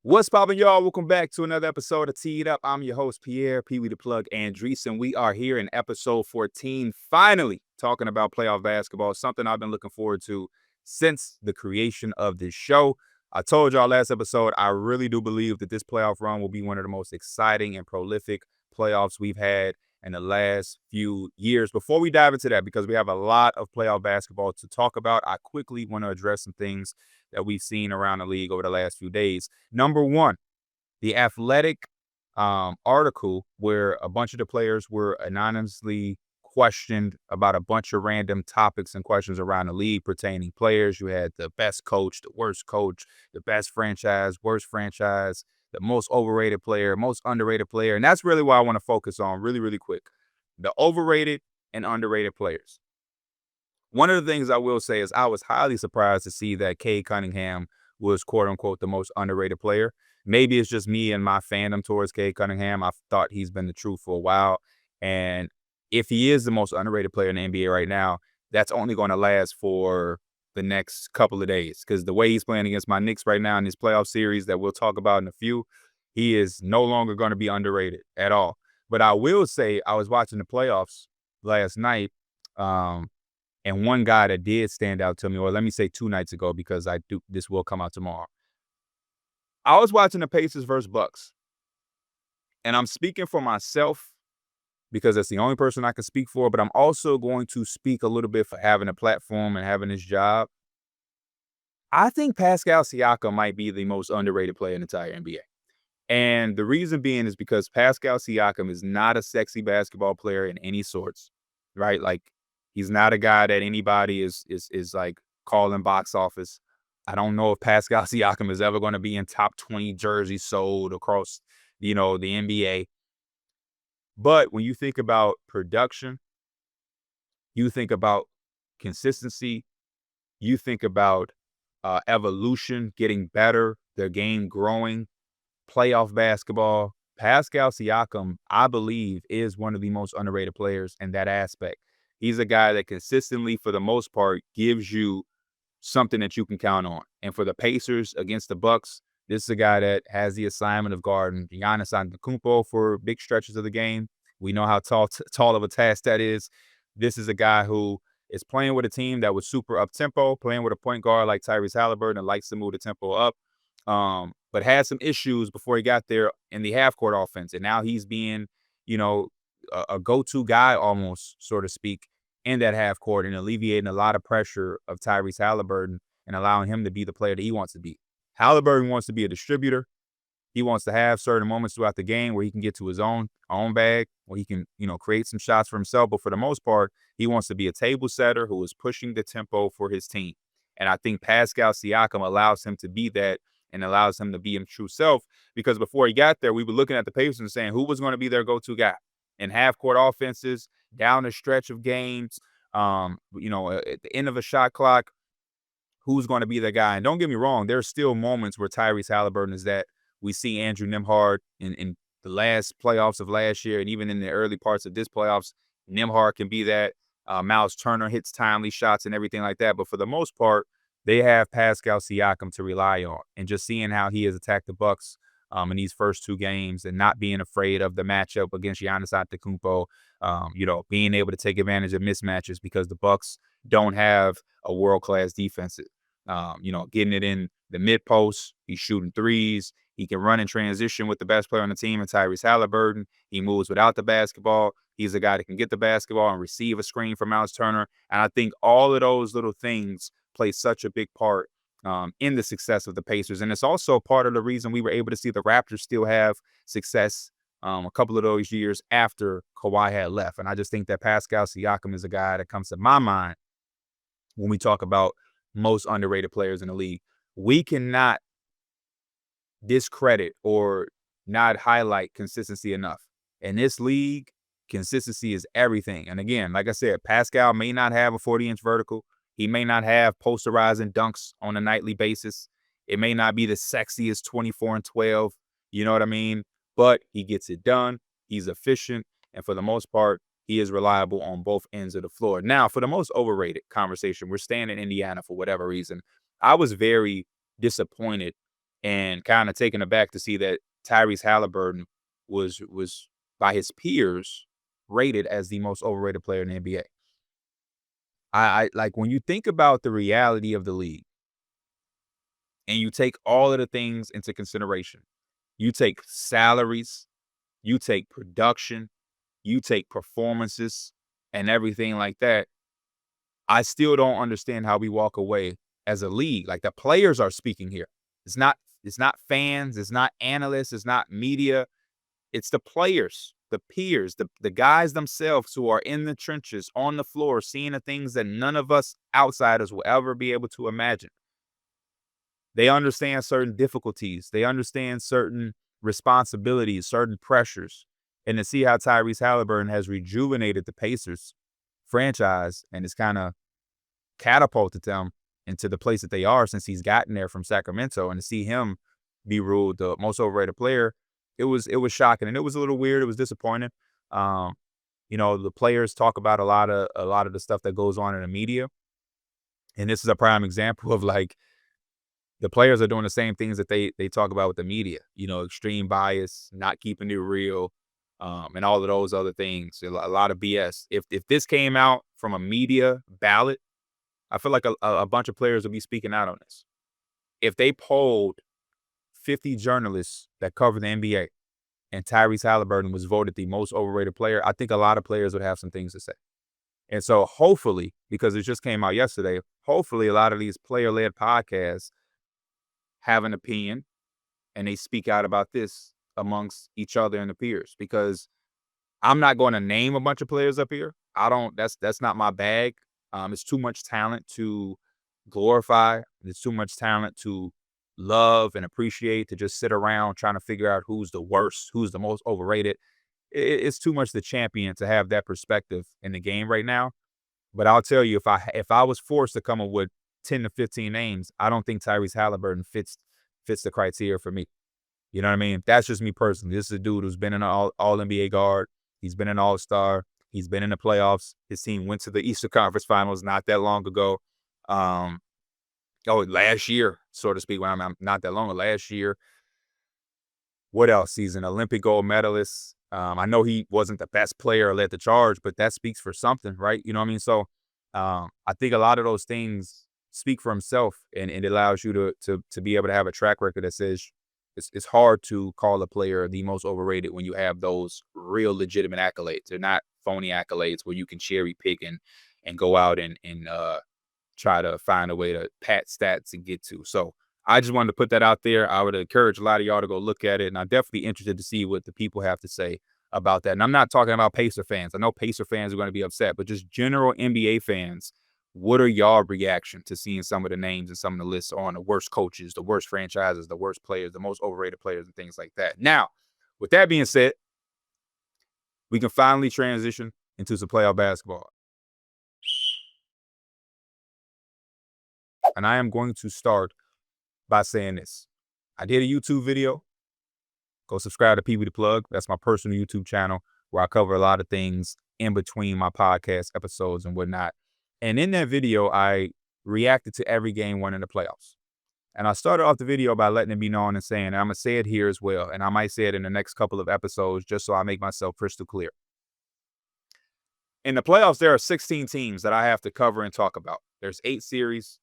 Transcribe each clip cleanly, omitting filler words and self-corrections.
What's poppin', y'all? Welcome back to another episode of Teed Up. I'm your host, Pierre, Pee Wee the Plug Andreessen. We are here in episode 14, finally talking about playoff basketball, something I've been looking forward to since the creation of this show. I told y'all last episode, I really do believe that this playoff run will be one of the most exciting and prolific playoffs we've had in the last few years. Before we dive into that, because we have a lot of playoff basketball to talk about, I quickly want to address some things that we've seen around the league over the last few days. Number one, the Athletic article where a bunch of the players were anonymously questioned about a bunch of random topics and questions around the league pertaining players. You had the best coach, the worst coach, the best franchise, worst franchise, the most overrated player, most underrated player. And that's really what I want to focus on really, really quick. The overrated and underrated players. One of the things I will say is I was highly surprised to see that Cade Cunningham was quote unquote the most underrated player. Maybe it's just me and my fandom towards Cade Cunningham. I've thought he's been the truth for a while. And if he is the most underrated player in the NBA right now, that's only going to last for the next couple of days. Because the way he's playing against my Knicks right now in this playoff series that we'll talk about in a few, he is no longer going to be underrated at all. But I will say I was watching the playoffs last night. And one guy that did stand out to me, or let me say 2 nights ago, because this will come out tomorrow. I was watching the Pacers versus Bucks, and I'm speaking for myself because that's the only person I can speak for, but I'm also going to speak a little bit for having a platform and having this job. I think Pascal Siakam might be the most underrated player in the entire NBA. And the reason being is because Pascal Siakam is not a sexy basketball player in any sorts, right? Like, he's not a guy that anybody is like calling box office. I don't know if Pascal Siakam is ever going to be in top 20 jerseys sold across, the NBA. But when you think about production, you think about consistency, you think about evolution, getting better, their game growing, playoff basketball. Pascal Siakam, I believe, is one of the most underrated players in that aspect. He's a guy that consistently, for the most part, gives you something that you can count on. And for the Pacers against the Bucks, this is a guy that has the assignment of guarding Giannis Antetokounmpo for big stretches of the game. We know how tall of a task that is. This is a guy who is playing with a team that was super up-tempo, playing with a point guard like Tyrese Halliburton and likes to move the tempo up, but had some issues before he got there in the half-court offense. And now he's being, a go-to guy almost, so to speak, in that half court and alleviating a lot of pressure of Tyrese Halliburton and allowing him to be the player that he wants to be. Halliburton wants to be a distributor. He wants to have certain moments throughout the game where he can get to his own bag, where he can, create some shots for himself. But for the most part, he wants to be a table setter who is pushing the tempo for his team. And I think Pascal Siakam allows him to be that and allows him to be his true self, because before he got there, we were looking at the Pacers and saying who was going to be their go-to guy in half-court offenses, down the stretch of games, at the end of a shot clock, who's going to be the guy? And don't get me wrong, there's still moments where Tyrese Halliburton is that. We see Andrew Nembhard in the last playoffs of last year, and even in the early parts of this playoffs, Nembhard can be that. Miles Turner hits timely shots and everything like that. But for the most part, they have Pascal Siakam to rely on. And just seeing how he has attacked the Bucks in these first 2 games and not being afraid of the matchup against Giannis Antetokounmpo, being able to take advantage of mismatches because the Bucks don't have a world-class defense. Getting it in the mid-post, he's shooting threes. He can run in transition with the best player on the team, and Tyrese Halliburton. He moves without the basketball. He's a guy that can get the basketball and receive a screen from Miles Turner. And I think all of those little things play such a big part in the success of the Pacers. And it's also part of the reason we were able to see the Raptors still have success a couple of those years after Kawhi had left. And I just think that Pascal Siakam is a guy that comes to my mind when we talk about most underrated players in the league. We cannot discredit or not highlight consistency enough. In this league, consistency is everything. And again, like I said, Pascal may not have a 40-inch vertical. He may not have posterizing dunks on a nightly basis. It may not be the sexiest 24 and 12. You know what I mean? But he gets it done. He's efficient. And for the most part, he is reliable on both ends of the floor. Now, for the most overrated conversation, we're staying in Indiana for whatever reason. I was very disappointed and kind of taken aback to see that Tyrese Halliburton was by his peers rated as the most overrated player in the NBA. I like when you think about the reality of the league and you take all of the things into consideration. You take salaries, you take production, you take performances and everything like that. I still don't understand how we walk away as a league. Like the players are speaking here. It's not fans, it's not analysts, it's not media. It's the players, the peers, the guys themselves who are in the trenches, on the floor, seeing the things that none of us outsiders will ever be able to imagine. They understand certain difficulties. They understand certain responsibilities, certain pressures. And to see how Tyrese Halliburton has rejuvenated the Pacers franchise and has kind of catapulted them into the place that they are since he's gotten there from Sacramento, and to see him be ruled the most overrated player, it was shocking, and it was a little weird. It was disappointing. Um, the players talk about a lot of the stuff that goes on in the media, and this is a prime example of like the players are doing the same things that they talk about with the media. Extreme bias, not keeping it real, and all of those other things. A lot of BS. If this came out from a media ballot, I feel like a bunch of players would be speaking out on this. If they polled 50 journalists that cover the NBA and Tyrese Halliburton was voted the most overrated player, I think a lot of players would have some things to say. And so hopefully, because it just came out yesterday, hopefully a lot of these player-led podcasts have an opinion and they speak out about this amongst each other and the peers, because I'm not going to name a bunch of players up here. That's not my bag. It's too much talent to glorify. There's too much talent to love and appreciate to just sit around trying to figure out who's the worst, who's the most overrated. It's too much the champion to have that perspective in the game right now. But I'll tell you, if I was forced to come up with 10 to 15 names, I don't think Tyrese Halliburton fits the criteria for me. You know what I mean? That's just me personally. This is a dude who's been an all NBA guard. He's been an all-star. He's been in the playoffs. His team went to the Eastern Conference Finals not that long ago. Last year, so to speak. I'm not that long ago. Last year. What else? He's an Olympic gold medalist. I know he wasn't the best player or led the charge, but that speaks for something, right? You know what I mean? So I think a lot of those things speak for himself, and it allows you to be able to have a track record that says it's hard to call a player the most overrated when you have those real legitimate accolades. They're not phony accolades where you can cherry pick and go out and try to find a way to pat stats and get to. So I just wanted to put that out there. I would encourage a lot of y'all to go look at it, and I'm definitely interested to see what the people have to say about that. And I'm not talking about Pacer fans. I know Pacer fans are going to be upset, but just general NBA fans, what are y'all reaction to seeing some of the names and some of the lists on the worst coaches, the worst franchises, the worst players, the most overrated players, and things like that? Now, with that being said, we can finally transition into some playoff basketball. And I am going to start by saying this. I did a YouTube video. Go subscribe to Pee Wee the Plug. That's my personal YouTube channel where I cover a lot of things in between my podcast episodes and whatnot. And in that video, I reacted to every game won in the playoffs. And I started off the video by letting it be known and saying, and I'm going to say it here as well, and I might say it in the next couple of episodes just so I make myself crystal clear. In the playoffs, there are 16 teams that I have to cover and talk about. There's 8 series,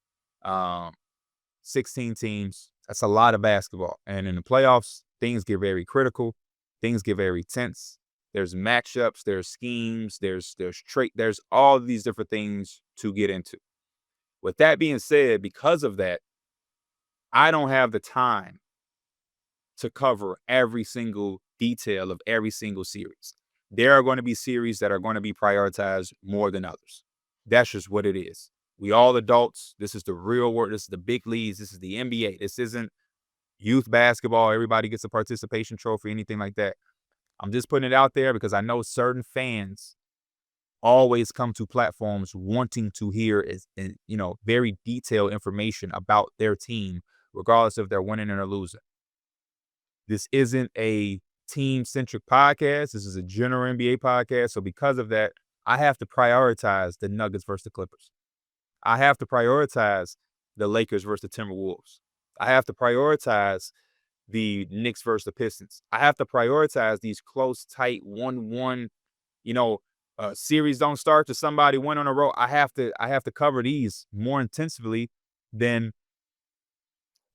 16 teams. That's a lot of basketball. And in the playoffs, things get very critical. Things get very tense. There's matchups, there's schemes, there's all of these different things to get into. With that being said, because of that, I don't have the time to cover every single detail of every single series. There are going to be series that are going to be prioritized more than others. That's just what it is. We all adults. This is the real world. This is the big leagues. This is the NBA. This isn't youth basketball. Everybody gets a participation trophy, anything like that. I'm just putting it out there because I know certain fans always come to platforms wanting to hear very detailed information about their team, regardless if they're winning or losing. This isn't a team-centric podcast. This is a general NBA podcast. So because of that, I have to prioritize the Nuggets versus the Clippers. I have to prioritize the Lakers versus the Timberwolves. I have to prioritize the Knicks versus the Pistons. I have to prioritize these close, tight 1-1, you know, series don't start to somebody win on a row. I have to cover these more intensively than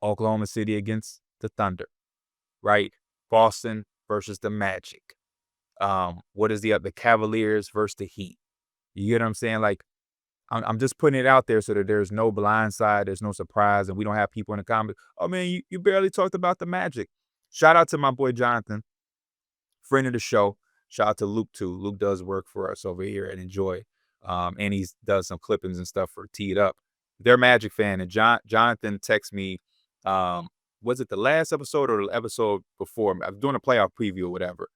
Oklahoma City against the Thunder, right? Boston versus the Magic. What is the Cavaliers versus the Heat? You get what I'm saying? Like, I'm just putting it out there so that there's no blind side, there's no surprise, and we don't have people in the comments, oh man, you barely talked about the Magic. Shout out to my boy Jonathan, friend of the show. Shout out to Luke too. Luke does work for us over here at Enjoy. And he's does some clippings and stuff for Teed Up. They're a Magic fan. And Jonathan texted me, was it the last episode or the episode before? I was doing a playoff preview or whatever.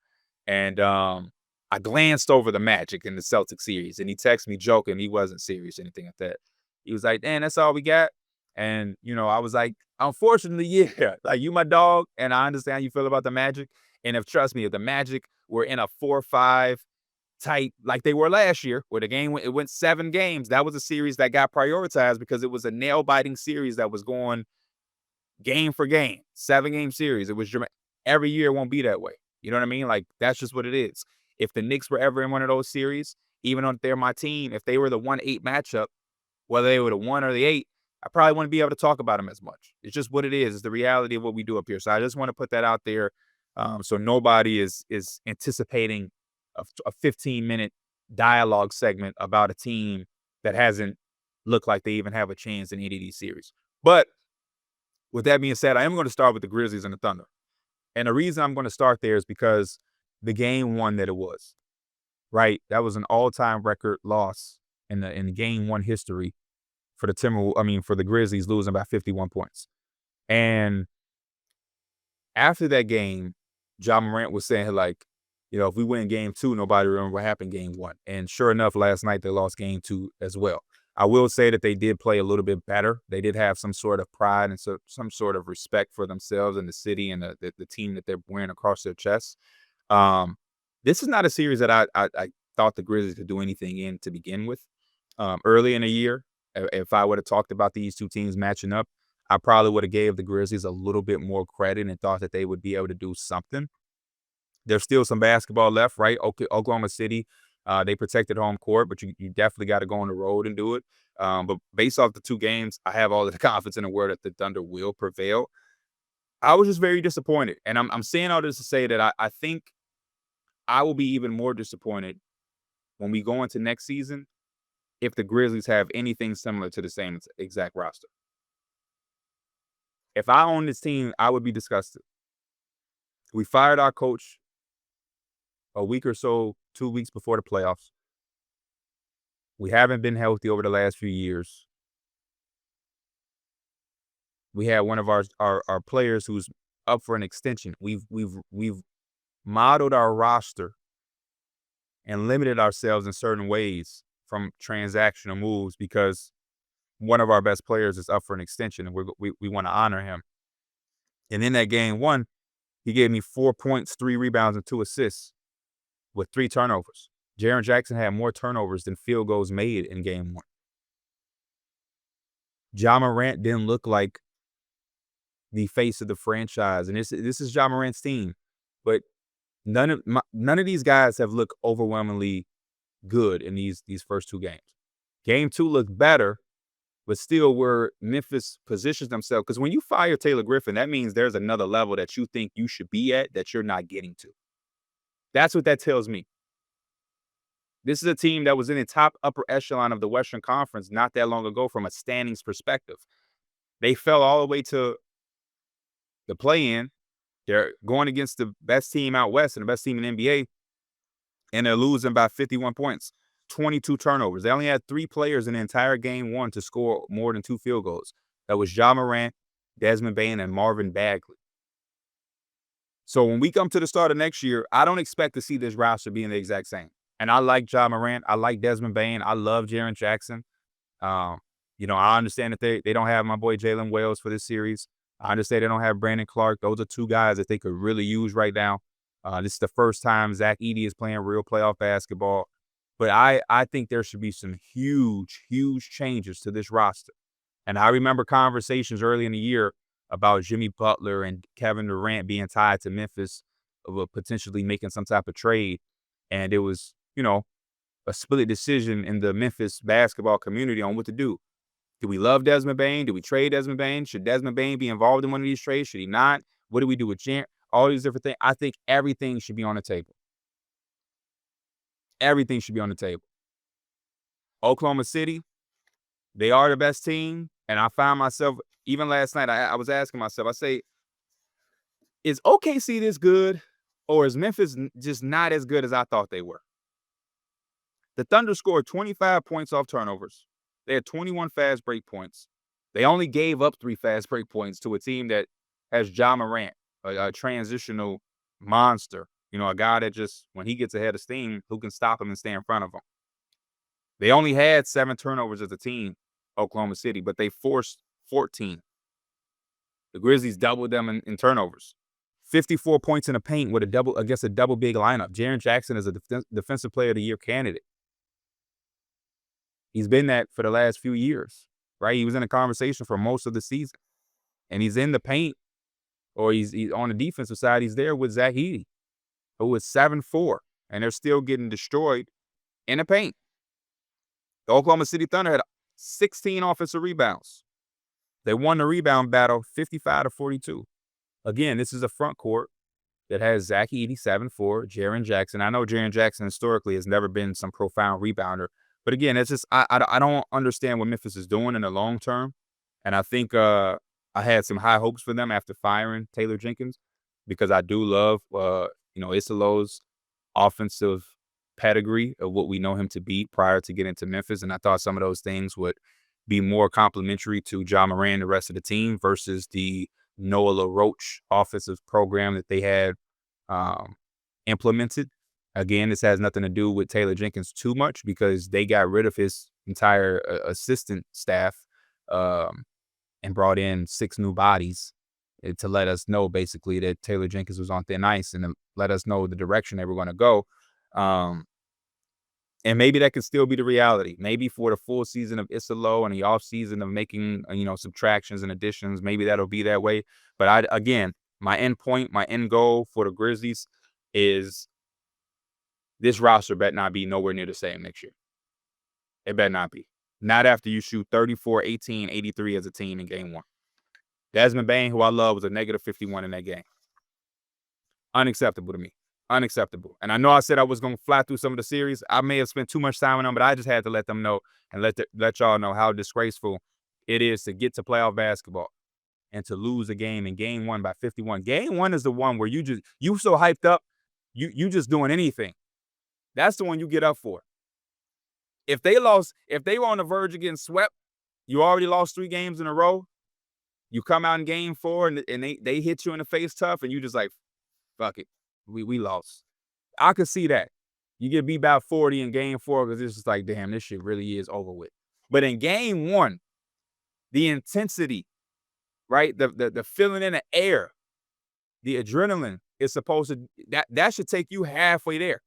And I glanced over the Magic in the Celtics series, and he texted me joking. He wasn't serious or anything like that. He was like, "Dan, that's all we got." And I was like, "Unfortunately, yeah. Like, you my dog, and I understand how you feel about the Magic. And trust me, if the Magic were in a 4-5 tight like they were last year, where it went 7 games, that was a series that got prioritized because it was a nail biting series that was going game for game, 7-game series. It was dramatic. Every year it won't be that way. You know what I mean? Like, that's just what it is. If the Knicks were ever in one of those series, even though they're my team, if they were the 1-8 matchup, whether they were the 1 or the 8, I probably wouldn't be able to talk about them as much. It's just what it is. It's the reality of what we do up here. So I just want to put that out there, so nobody is anticipating a 15-minute dialogue segment about a team that hasn't looked like they even have a chance in any of these series. But with that being said, I am going to start with the Grizzlies and the Thunder. And the reason I'm going to start there is because the game one that it was, right? That was an all-time record loss in the game one history for for the Grizzlies, losing by 51 points. And after that game, Ja Morant was saying, like, if we win game 2, nobody remember what happened game 1. And sure enough, last night they lost game 2 as well. I will say that they did play a little bit better. They did have some sort of pride and some sort of respect for themselves and the city and the team that they're wearing across their chests. This is not a series that I thought the Grizzlies could do anything in to begin with. Early in the year, if I would have talked about these two teams matching up, I probably would have gave the Grizzlies a little bit more credit and thought that they would be able to do something. There's still some basketball left, right? Oklahoma City, they protected home court, but you definitely got to go on the road and do it. But based off the 2 games, I have all of the confidence in the world that the Thunder will prevail. I was just very disappointed. And I'm saying all this to say that I think I will be even more disappointed when we go into next season if the Grizzlies have anything similar to the same exact roster. If I owned this team, I would be disgusted. We fired our coach a week or so, 2 weeks before the playoffs. We haven't been healthy over the last few years. We had one of our players who's up for an extension. We've modeled our roster and limited ourselves in certain ways from transactional moves because one of our best players is up for an extension, and we want to honor him. And in that game 1, he gave me 4 points, 3 rebounds, and 2 assists with 3 turnovers. Jaren Jackson had more turnovers than field goals made in game 1. Ja Morant didn't look like the face of the franchise, and this is Ja Morant's team, but none of these guys have looked overwhelmingly good in these first 2 games. Game 2 looked better, but still where Memphis positions themselves. Because when you fire Taylor Griffin, that means there's another level that you think you should be at that you're not getting to. That's what that tells me. This is a team that was in the top upper echelon of the Western Conference not that long ago from a standings perspective. They fell all the way to the play-in. They're going against the best team out west and the best team in the NBA, and they're losing by 51 points, 22 turnovers. They only had 3 players in the entire game 1 to score more than 2 field goals. That was Ja Morant, Desmond Bane, and Marvin Bagley. So when we come to the start of next year, I don't expect to see this roster being the exact same. And I like Ja Morant. I like Desmond Bane. I love Jaren Jackson. I understand that they don't have my boy Jalen Wells for this series. I understand they don't have Brandon Clark. Those are 2 guys that they could really use right now. This is the first time Zach Edey is playing real playoff basketball. But I think there should be some huge, huge changes to this roster. And I remember conversations early in the year about Jimmy Butler and Kevin Durant being tied to Memphis of potentially making some type of trade. And it was, a split decision in the Memphis basketball community on what to do. Do we love Desmond Bane? Do we trade Desmond Bane? Should Desmond Bane be involved in one of these trades? Should he not? What do we do with Jan? All these different things. I think everything should be on the table. Everything should be on the table. Oklahoma City, they are the best team. And I found myself, even last night, I was asking myself, I say, is OKC this good? Or is Memphis just not as good as I thought they were? The Thunder scored 25 points off turnovers. They had 21 fast break points. They only gave up 3 fast break points to a team that has Ja Morant, a transitional monster. A guy that just, when he gets ahead of steam, who can stop him and stay in front of him. They only had 7 turnovers as a team, Oklahoma City, but they forced 14. The Grizzlies doubled them in turnovers. 54 points in the paint with against a double big lineup. Jaren Jackson is a defensive player of the year candidate. He's been that for the last few years, right? He was in a conversation for most of the season. And he's in the paint, or he's on the defensive side, he's there with Zach Edey, who is 7'4", and they're still getting destroyed in the paint. The Oklahoma City Thunder had 16 offensive rebounds. They won the rebound battle 55-42. Again, this is a front court that has Zach Edey, 7'4", Jaren Jackson. I know Jaren Jackson historically has never been some profound rebounder. But again, it's just I don't understand what Memphis is doing in the long term. And I think I had some high hopes for them after firing Taylor Jenkins, because I do love, Isolo's offensive pedigree of what we know him to be prior to getting to Memphis. And I thought some of those things would be more complementary to Ja Morant and the rest of the team versus the Noah LaRoche offensive program that they had implemented. Again, this has nothing to do with Taylor Jenkins too much, because they got rid of his entire assistant staff and brought in 6 new bodies to let us know basically that Taylor Jenkins was on thin ice, and to let us know the direction they were going to go. And maybe that could still be the reality. Maybe for the full season of Isolo and the off season of making, subtractions and additions, maybe that'll be that way. But my end point, my end goal for the Grizzlies is this roster better not be nowhere near the same next year. It better not be. Not after you shoot 34, 18, 83 as a team in game 1. Desmond Bane, who I love, was a negative 51 in that game. Unacceptable to me. Unacceptable. And I know I said I was going to fly through some of the series. I may have spent too much time on them, but I just had to let them know and let y'all know how disgraceful it is to get to playoff basketball and to lose a game in game 1 by 51. Game 1 is the one where you so hyped up, you just doing anything. That's the one you get up for. If they were on the verge of getting swept, you already lost 3 games in a row. You come out in game 4 and they hit you in the face tough, and you just like, fuck it. We lost. I could see that. You get beat by 40 in game 4 because it's just like, damn, this shit really is over with. But in game 1, the intensity, right? The feeling in the air, the adrenaline is supposed to, that should take you halfway there.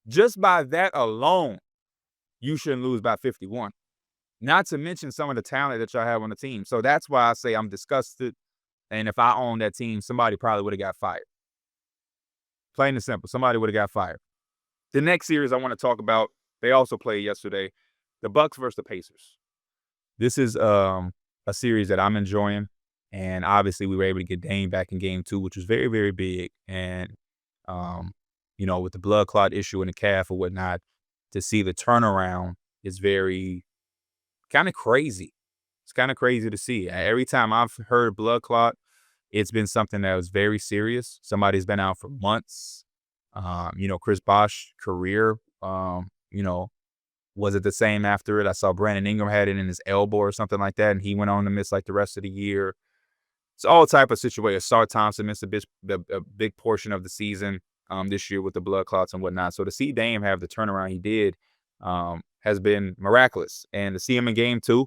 Just by that alone, you shouldn't lose by 51. Not to mention some of the talent that y'all have on the team. So that's why I say I'm disgusted. And if I owned that team, somebody probably would have got fired. Plain and simple. Somebody would have got fired. The next series I want to talk about, they also played yesterday, the Bucks versus the Pacers. This is a series that I'm enjoying. And obviously we were able to get Dame back in game 2, which was very, very big. And, with the blood clot issue in the calf or whatnot, to see the turnaround is very kind of crazy. It's kind of crazy to see. Every time I've heard blood clot, it's been something that was very serious. Somebody's been out for months. Chris Bosh's career, was it the same after it? I saw Brandon Ingram had it in his elbow or something like that, and he went on to miss like the rest of the year. It's all type of situation. Sar Thompson missed a big portion of the season this year with the blood clots and whatnot. So to see Dame have the turnaround he did has been miraculous. And to see him in game 2,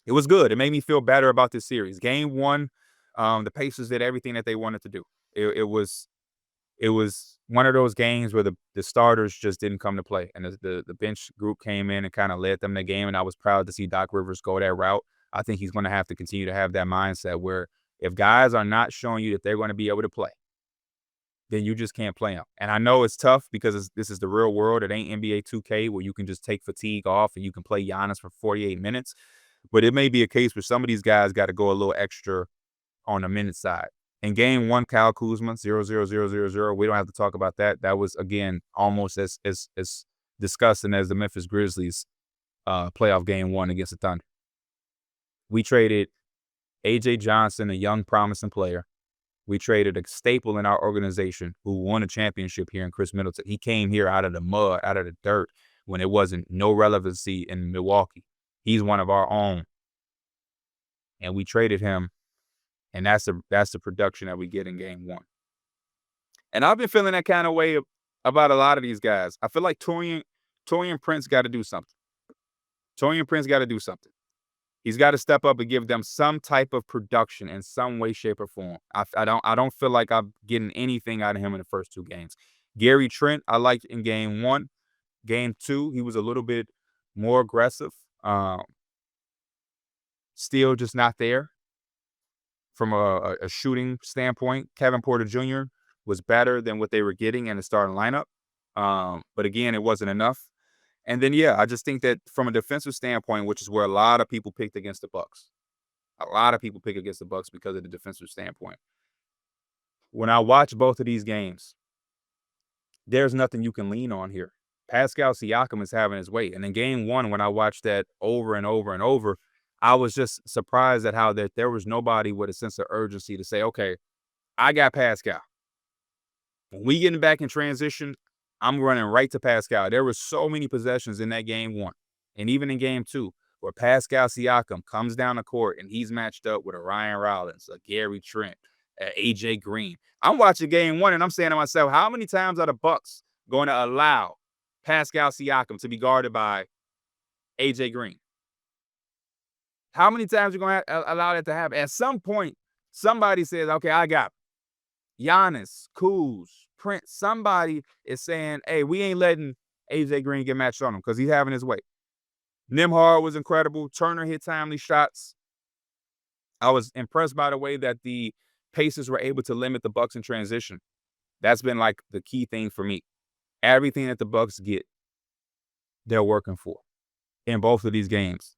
it was good. It made me feel better about this series. Game 1, the Pacers did everything that they wanted to do. It was one of those games where the starters just didn't come to play. And the bench group came in and kind of led them the game. And I was proud to see Doc Rivers go that route. I think he's going to have to continue to have that mindset where If guys are not showing you that they're going to be able to play, then you just can't play them. And I know it's tough because this is the real world. It ain't NBA 2K where you can just take fatigue off and you can play Giannis for 48 minutes. But it may be a case where some of these guys got to go a little extra on the minute side. In game one, Kyle Kuzma, 0-0-0-0-0. We don't have to talk about that. That was, again, almost as disgusting as the Memphis Grizzlies playoff game one against the Thunder. We traded A.J. Johnson, a young, promising player. We traded a staple in our organization who won a championship here in Chris Middleton. He came here out of the mud, out of the dirt, when it wasn't no relevancy in Milwaukee. He's one of our own. And we traded him, and that's the production that we get in game one. And I've been feeling that kind of way about a lot of these guys. I feel like Taurean Prince got to do something. Taurean Prince got to do something. He's got to step up and give them some type of production in some way, shape, or form. I don't feel like I'm getting anything out of him in the first two games. Gary Trent, I liked in game one. Game two, he was a little bit more aggressive. Still just not there from a shooting standpoint. Kevin Porter Jr. was better than what they were getting in the starting lineup. But again, it wasn't enough. And then, I just think that from a defensive standpoint, which is where a lot of people picked against the Bucks. A lot of people pick against the Bucks because of the defensive standpoint. When I watch both of these games, there's nothing you can lean on here. Pascal Siakam is having his way. And in game one, when I watched that over and over and over, I was just surprised at how that there was nobody with a sense of urgency to say, okay, I got Pascal. When we getting back in transition, I'm running right to Pascal. There were so many possessions in that game one, and even in game two, where Pascal Siakam comes down the court and he's matched up with a Ryan Rollins, a Gary Trent, a AJ Green. I'm watching game one and I'm saying to myself, how many times are the Bucks going to allow Pascal Siakam to be guarded by AJ Green? How many times are you going to allow that to happen? At some point, somebody says, okay, I got Giannis, Kuz, Prince. Somebody is saying, hey, we ain't letting AJ Green get matched on him because he's having his way. Nembhard was incredible. Turner hit timely shots. I was impressed by the way that the Pacers were able to limit the Bucks in transition. That's been like the key thing for me. Everything that the Bucks get, they're working for in both of these games.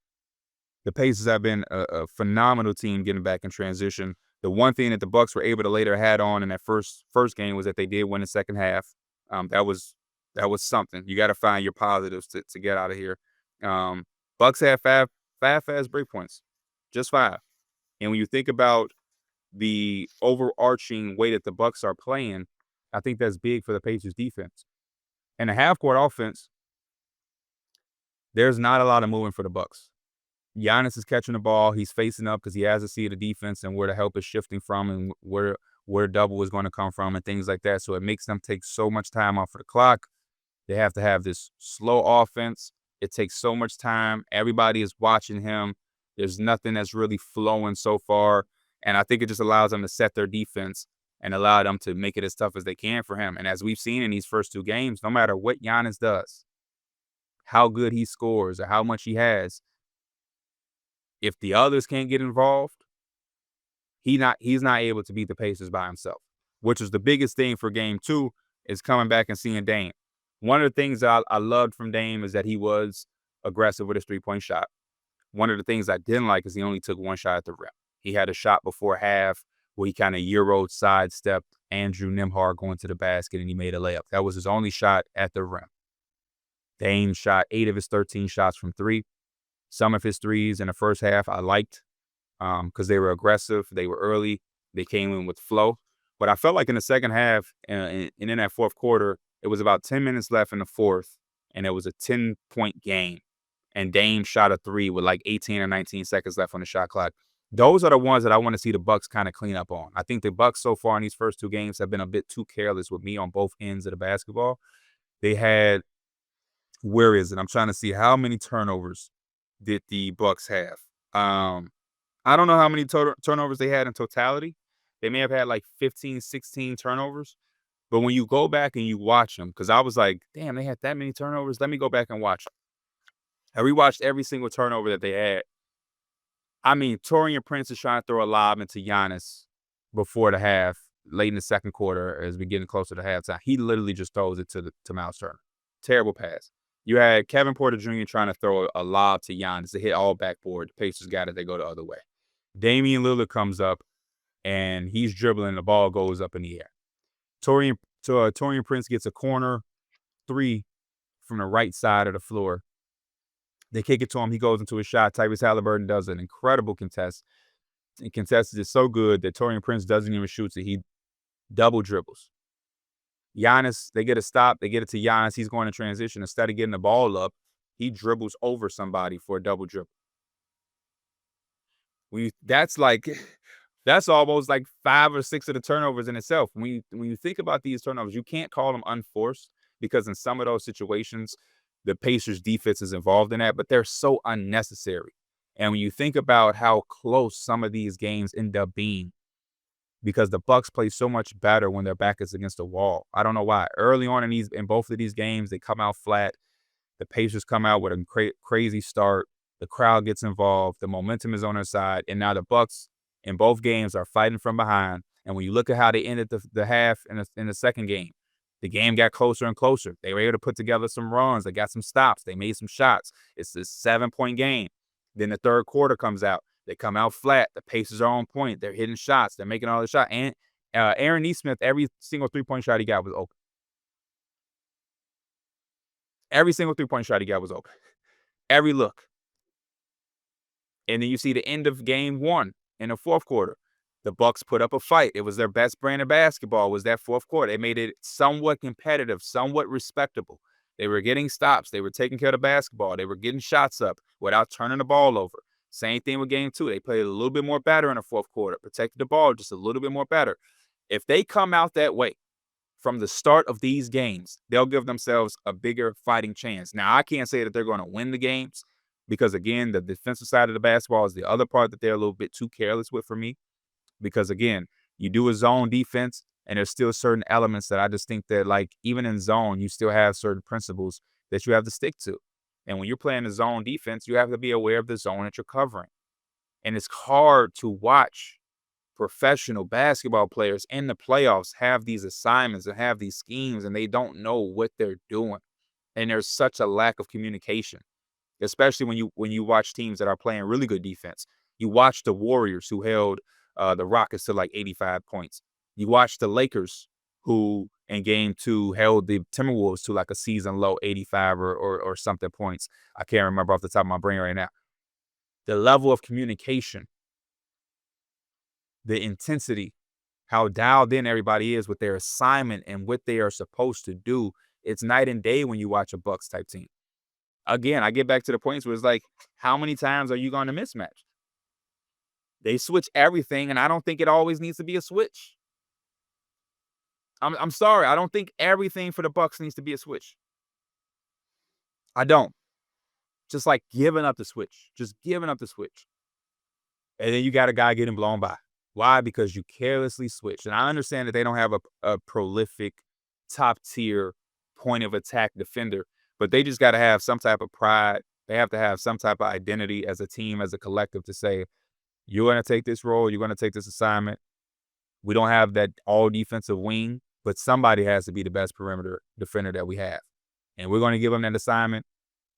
The Pacers have been a phenomenal team getting back in transition. The one thing that the Bucks were able to lay their hat on in that first game was that they did win the second half. That was something. You got to find your positives to get out of here. Bucks had five fast break points, just 5. And when you think about the overarching way that the Bucks are playing, I think that's big for the Pacers defense. And the half-court offense, there's not a lot of moving for the Bucks. Giannis is catching the ball. He's facing up because he has to see the defense and where the help is shifting from and where double is going to come from and things like that. So it makes them take so much time off of the clock. They have to have this slow offense. It takes so much time. Everybody is watching him. There's nothing that's really flowing so far. And I think it just allows them to set their defense and allow them to make it as tough as they can for him. And as we've seen in these first 2 games, no matter what Giannis does, how good he scores or how much he has, if the others can't get involved, he's not able to beat the Pacers by himself, which is the biggest thing for game 2 is coming back and seeing Dame. One of the things that I loved from Dame is that he was aggressive with his 3-point shot. One of the things I didn't like is he only took 1 shot at the rim. He had a shot before half where he kind of Euro sidestepped Andrew Nembhard going to the basket and he made a layup. That was his only shot at the rim. Dame shot 8 of his 13 shots from 3. Some of his threes in the first half I liked because they were aggressive. They were early. They came in with flow. But I felt like in the second half and in that fourth quarter, it was about 10 minutes left in the fourth, and it was a 10-point game. And Dame shot a 3 with like 18 or 19 seconds left on the shot clock. Those are the ones that I want to see the Bucks kind of clean up on. I think the Bucks so far in these first 2 games have been a bit too careless with me on both ends of the basketball. They had, where is it? I'm trying to see how many turnovers did the Bucks have. I don't know how many turnovers they had in totality. They may have had like 15, 16 turnovers. But when you go back and you watch them, because I was like, damn, they had that many turnovers. Let me go back and watch them. I rewatched every single turnover that they had. I mean, Taurean Prince is trying to throw a lob into Giannis before the half, late in the second quarter, as we getting closer to halftime. He literally just throws it to Miles Turner. Terrible pass. You had Kevin Porter Jr. trying to throw a lob to Giannis to hit all backboard. The Pacers got it. They go the other way. Damian Lillard comes up, and he's dribbling. The ball goes up in the air. Taurean Prince gets a corner three from the right side of the floor. They kick it to him. He goes into a shot. Tyrese Halliburton does an incredible contest. He contests it so good that Taurean Prince doesn't even shoot it. He double dribbles. Giannis, they get a stop. They get it to Giannis. He's going to transition. Instead of getting the ball up, he dribbles over somebody for a double dribble. That's almost like 5 or 6 of the turnovers in itself. When you think about these turnovers, you can't call them unforced because in some of those situations, the Pacers defense is involved in that, but they're so unnecessary. And when you think about how close some of these games end up being, because the Bucks play so much better when their back is against the wall. I don't know why. Early on in both of these games, they come out flat. The Pacers come out with a crazy start. The crowd gets involved. The momentum is on their side. And now the Bucks in both games are fighting from behind. And when you look at how they ended the half in the second game, the game got closer and closer. They were able to put together some runs. They got some stops. They made some shots. It's a 7-point game. Then the third quarter comes out. They come out flat. The Pacers are on point. They're hitting shots. They're making all the shots. And Aaron Nesmith, every single three-point shot he got was open. Every single three-point shot he got was open. Every look. And then you see the end of game 1 in the fourth quarter. The Bucks put up a fight. It was their best brand of basketball was that fourth quarter. They made it somewhat competitive, somewhat respectable. They were getting stops. They were taking care of the basketball. They were getting shots up without turning the ball over. Same thing with game 2. They played a little bit more better in the fourth quarter, protected the ball just a little bit more better. If they come out that way from the start of these games, they'll give themselves a bigger fighting chance. Now, I can't say that they're going to win the games because, again, the defensive side of the basketball is the other part that they're a little bit too careless with for me. Because, again, you do a zone defense, and there's still certain elements that I just think that, like, even in zone, you still have certain principles that you have to stick to. And when you're playing a zone defense, you have to be aware of the zone that you're covering. And it's hard to watch professional basketball players in the playoffs have these assignments and have these schemes, and they don't know what they're doing. And there's such a lack of communication, especially when you watch teams that are playing really good defense. You watch the Warriors who held the Rockets to like 85 points. You watch the Lakers who in game 2 held the Timberwolves to like a season low 85 or something points. I can't remember off the top of my brain right now. The level of communication, the intensity, how dialed in everybody is with their assignment and what they are supposed to do. It's night and day when you watch a Bucks type team. Again, I get back to the points where it's like, how many times are you going to mismatch? They switch everything, and I don't think it always needs to be a switch. I'm sorry. I don't think everything for the Bucks needs to be a switch. I don't. Just like giving up the switch. Just giving up the switch. And then you got a guy getting blown by. Why? Because you carelessly switch. And I understand that they don't have a prolific, top-tier point of attack defender, but they just got to have some type of pride. They have to have some type of identity as a team, as a collective to say, you're going to take this role. You're going to take this assignment. We don't have that all-defensive wing, but somebody has to be the best perimeter defender that we have. And we're going to give them that assignment,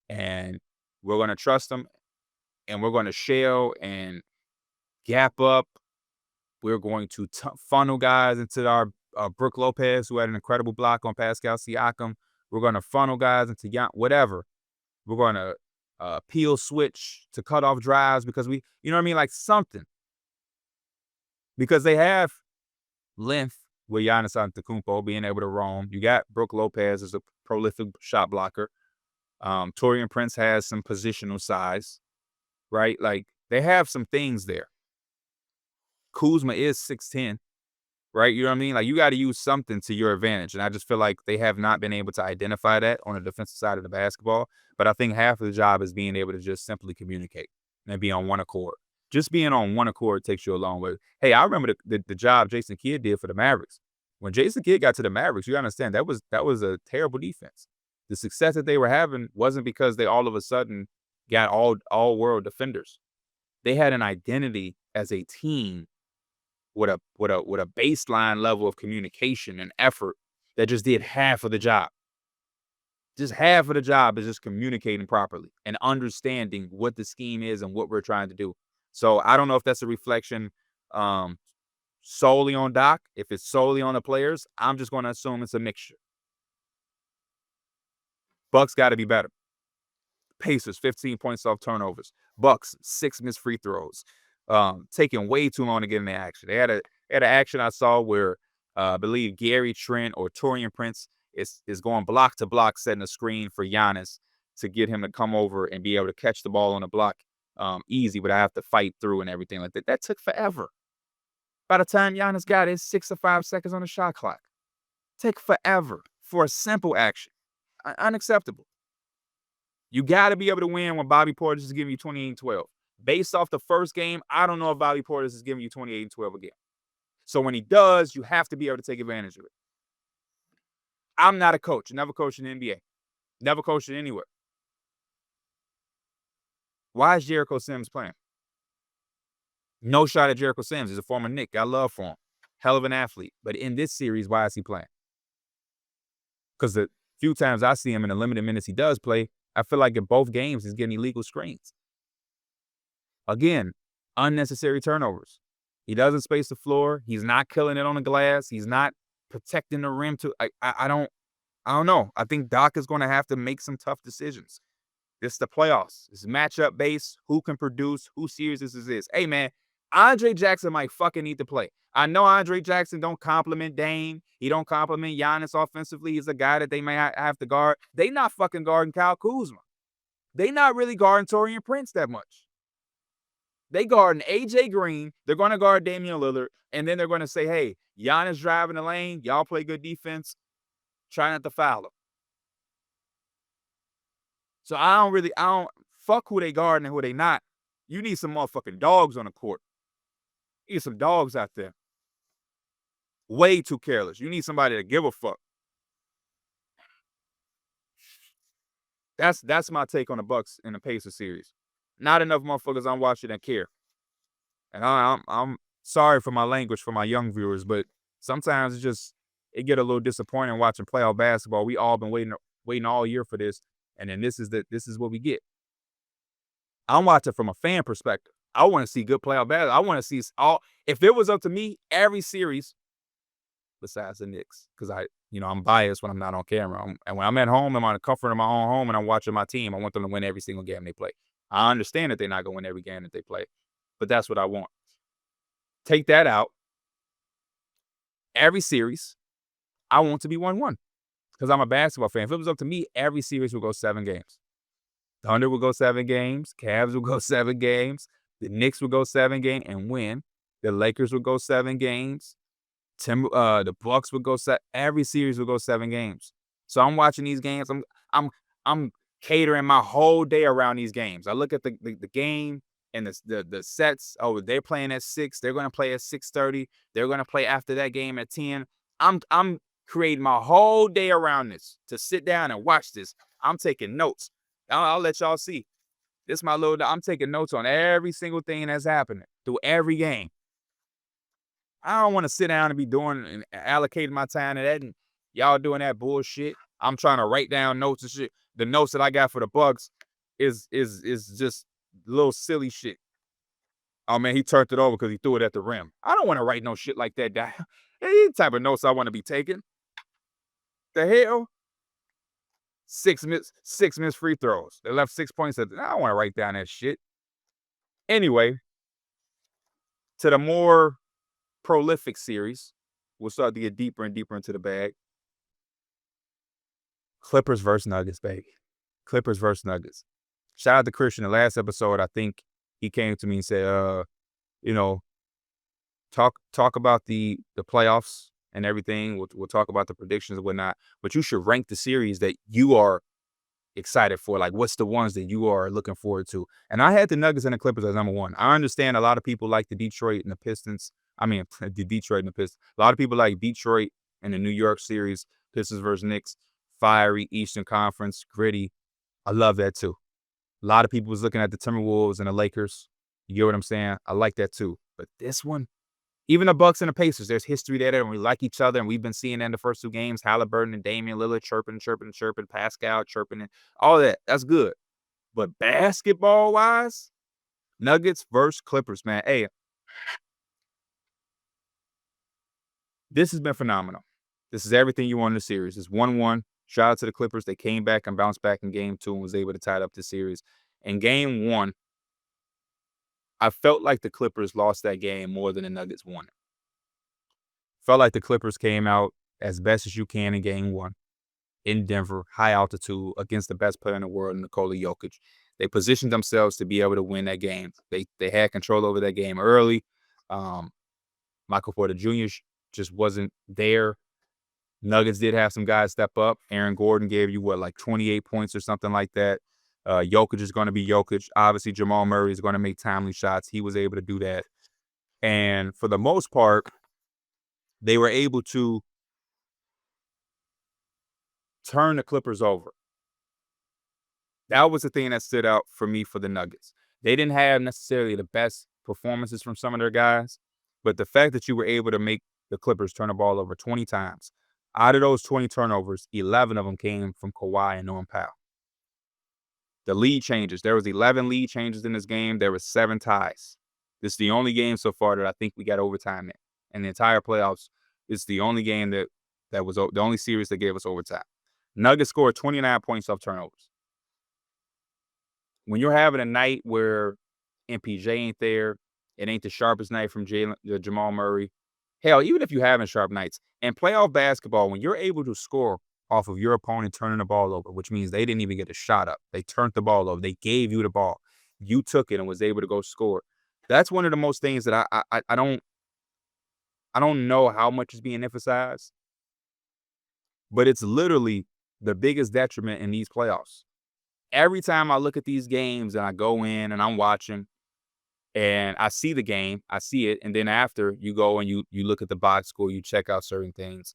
and we're going to trust them, and we're going to shell and gap up. We're going to funnel guys into our Brook Lopez, who had an incredible block on Pascal Siakam. We're going to funnel guys into whatever. We're going to peel switch to cut off drives because you know what I mean? Like something. Because they have length with Giannis Antetokounmpo being able to roam. You got Brook Lopez as a prolific shot blocker. Taurean Prince has some positional size, right? Like they have some things there. Kuzma is 6'10", right? You know what I mean? Like you got to use something to your advantage. And I just feel like they have not been able to identify that on the defensive side of the basketball. But I think half of the job is being able to just simply communicate and be on one accord. Just being on one accord takes you a long way. Hey, I remember the job Jason Kidd did for the Mavericks. When Jason Kidd got to the Mavericks, you understand that was a terrible defense. The success that they were having wasn't because they all of a sudden got all world defenders. They had an identity as a team with a baseline level of communication and effort that just did half of the job. Just half of the job is just communicating properly and understanding what the scheme is and what we're trying to do. So I don't know if that's a reflection um, solely on Doc. If it's solely on the players, I'm just going to assume it's a mixture. Bucks got to be better. Pacers, 15 points off turnovers. Bucks, 6 missed free throws. Taking way too long to get in the action. They had an action I saw where I believe Gary Trent or Torian Prince is going block to block, setting a screen for Giannis to get him to come over and be able to catch the ball on the block easy, but I have to fight through and everything like that. That took forever. By the time Giannis got it, 6 or 5 seconds on the shot clock. Take forever for a simple action. Unacceptable. You got to be able to win when Bobby Portis is giving you 28 and 12. Based off the first game, I don't know if Bobby Portis is giving you 28 and 12 again. So when he does, you have to be able to take advantage of it. I'm not a coach. Never coached in the NBA. Never coached it anywhere. Why is Jericho Sims playing? No shot at Jericho Sims. He's a former Knick. I love for him. Hell of an athlete. But in this series, why is he playing? Because the few times I see him in the limited minutes he does play, I feel like in both games he's getting illegal screens. Again, unnecessary turnovers. He doesn't space the floor. He's not killing it on the glass. He's not protecting the rim. I don't know. I think Doc is going to have to make some tough decisions. This is the playoffs. It's matchup based. Who can produce? Who serious this is? Hey, man, Andre Jackson might fucking need to play. I know Andre Jackson don't compliment Dame. He don't compliment Giannis offensively. He's a guy that they may have to guard. They not fucking guarding Kyle Kuzma. They not really guarding Torian Prince that much. They guarding AJ Green. They're going to guard Damian Lillard. And then they're going to say, hey, Giannis driving the lane. Y'all play good defense. Try not to foul him. So I don't fuck who they guarding and who they not. You need some motherfucking dogs on the court. You need some dogs out there. Way too careless. You need somebody to give a fuck. That's my take on the Bucks in the Pacers series. Not enough motherfuckers I'm watching that care. And I'm sorry for my language for my young viewers, but sometimes it get a little disappointing watching playoff basketball. We all been waiting all year for this, and then this is what we get. I'm watching from a fan perspective. I want to see good playoff basketball. I want to see all. If it was up to me, every series, besides the Knicks, because I'm biased when I'm not on camera. And when I'm at home, I'm on the comfort of my own home, and I'm watching my team. I want them to win every single game they play. I understand that they're not going to win every game that they play, but that's what I want. Take that out. Every series, I want to be 1-1 because I'm a basketball fan. If it was up to me, every series would go 7 games. Thunder would go 7 games. Cavs would go 7 games. The Knicks would go 7 games and win. The Lakers would go 7 games. The Bucks would go 7. Every series would go 7 games. So I'm watching these games. I'm catering my whole day around these games. I look at the game and the sets. Oh, they're playing at 6. They're going to play at 6:30. They're going to play after that game at 10. I'm creating my whole day around this to sit down and watch this. I'm taking notes. I'll let y'all see. This my little. I'm taking notes on every single thing that's happening through every game. I don't want to sit down and be doing and allocating my time to that, and y'all doing that bullshit. I'm trying to write down notes and shit. The notes that I got for the Bucks is just little silly shit. Oh man, he turned it over because he threw it at the rim. I don't want to write no shit like that down. Any type of notes I want to be taking. The hell? 6 missed free throws. They left 6 points. I don't want to write down that shit. Anyway, to the more prolific series, we'll start to get deeper and deeper into the bag. Clippers versus Nuggets, baby. Clippers versus Nuggets. Shout out to Christian. The last episode, I think he came to me and said, talk about the playoffs and everything. We'll talk about the predictions and whatnot. But you should rank the series that you are excited for. Like, what's the ones that you are looking forward to? And I had the Nuggets and the Clippers as number 1. I understand a lot of people like the Detroit and the Pistons. I mean, the Detroit and the Pistons. A lot of people like Detroit and the New York series, Pistons versus Knicks, fiery Eastern Conference, gritty. I love that too. A lot of people was looking at the Timberwolves and the Lakers. You get what I'm saying? I like that too. But this one, even the Bucks and the Pacers, there's history there, and we like each other, and we've been seeing that in the first 2 games. Halliburton and Damian Lillard chirping, Pascal chirping, and all that. That's good. But basketball-wise, Nuggets versus Clippers, man. Hey, this has been phenomenal. This is everything you want in the series. It's 1-1. Shout out to the Clippers. They came back and bounced back in game 2 and was able to tie up the series. In game 1, I felt like the Clippers lost that game more than the Nuggets won it. Felt like the Clippers came out as best as you can in game 1 in Denver, high altitude, against the best player in the world, Nikola Jokic. They positioned themselves to be able to win that game. They had control over that game early. Michael Porter Jr. just wasn't there. Nuggets did have some guys step up. Aaron Gordon gave you, 28 points or something like that. Jokic is going to be Jokic. Obviously, Jamal Murray is going to make timely shots. He was able to do that. And for the most part, they were able to turn the Clippers over. That was the thing that stood out for me for the Nuggets. They didn't have necessarily the best performances from some of their guys, but the fact that you were able to make the Clippers turn the ball over 20 times, out of those 20 turnovers, 11 of them came from Kawhi and Norman Powell. The lead changes. There was 11 lead changes in this game. There were 7 ties. This is the only game so far that I think we got overtime in. And the entire playoffs, it's the only game that was the only series that gave us overtime. Nuggets scored 29 points off turnovers. When you're having a night where MPJ ain't there, it ain't the sharpest night from Jamal Murray. Hell, even if you're having sharp nights, in playoff basketball, when you're able to score off of your opponent turning the ball over, which means they didn't even get a shot up. They turned the ball over. They gave you the ball. You took it and was able to go score. That's one of the most things that I don't know how much is being emphasized, but it's literally the biggest detriment in these playoffs. Every time I look at these games and I go in and I'm watching and I see the game, I see it, and then after you go and you look at the box score, you check out certain things,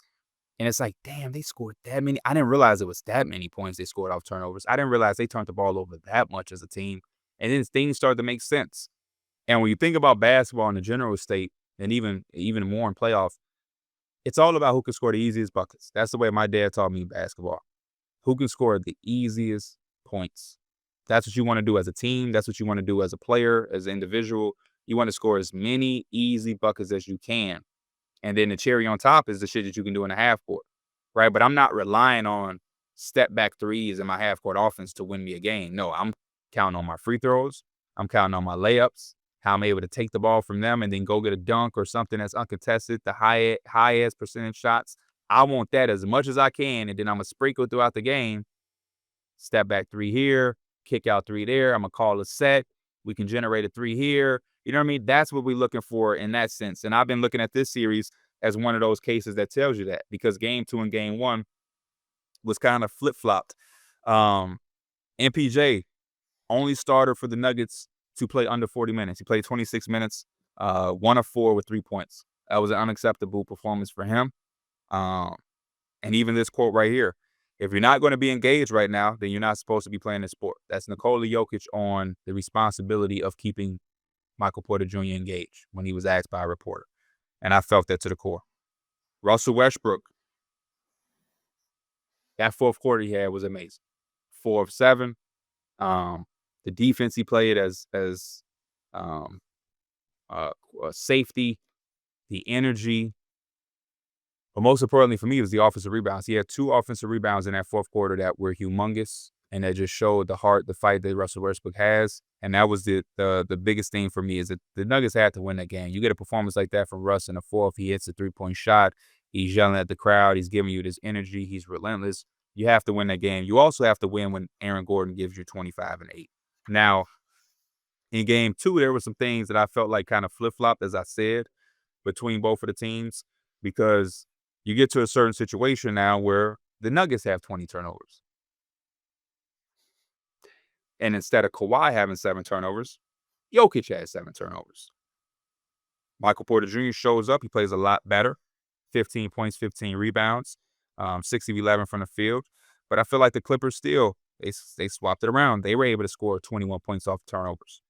and it's like, damn, they scored that many. I didn't realize it was that many points they scored off turnovers. I didn't realize they turned the ball over that much as a team, and then things started to make sense. And when you think about basketball in the general state, and even more in playoffs, it's all about who can score the easiest buckets. That's the way my dad taught me basketball. Who can score the easiest points? That's what you want to do as a team. That's what you want to do as a player, as an individual. You want to score as many easy buckets as you can. And then the cherry on top is the shit that you can do in a half court, right? But I'm not relying on step back threes in my half court offense to win me a game. No, I'm counting on my free throws. I'm counting on my layups, how I'm able to take the ball from them and then go get a dunk or something that's uncontested, the highest percentage shots. I want that as much as I can, and then I'm going to sprinkle throughout the game. Step back 3 here, kick out 3 there. I'm going to call a set. We can generate a 3 here. You know what I mean? That's what we're looking for in that sense. And I've been looking at this series as one of those cases that tells you that, because game 2 and game 1 was kind of flip-flopped. MPJ, only starter for the Nuggets to play under 40 minutes. He played 26 minutes, 1 of 4 with 3 points. That was an unacceptable performance for him. And even this quote right here, if you're not going to be engaged right now, then you're not supposed to be playing this sport. That's Nikola Jokic on the responsibility of keeping Michael Porter Jr. engaged when he was asked by a reporter. And I felt that to the core. Russell Westbrook, that fourth quarter he had was amazing. 4 of 7. The defense he played as safety, the energy. But most importantly for me was the offensive rebounds. He had 2 offensive rebounds in that fourth quarter that were humongous, and that just showed the heart, the fight that Russell Westbrook has. And that was the biggest thing for me, is that the Nuggets had to win that game. You get a performance like that from Russ in the fourth. He hits a 3-point shot. He's yelling at the crowd. He's giving you this energy. He's relentless. You have to win that game. You also have to win when Aaron Gordon gives you 25 and 8. Now, in game 2, there were some things that I felt like kind of flip-flopped, as I said, between both of the teams, because you get to a certain situation now where the Nuggets have 20 turnovers. And instead of Kawhi having 7 turnovers, Jokic has 7 turnovers. Michael Porter Jr. shows up. He plays a lot better. 15 points, 15 rebounds, 6 of 11 from the field. But I feel like the Clippers still, they swapped it around. They were able to score 21 points off turnovers.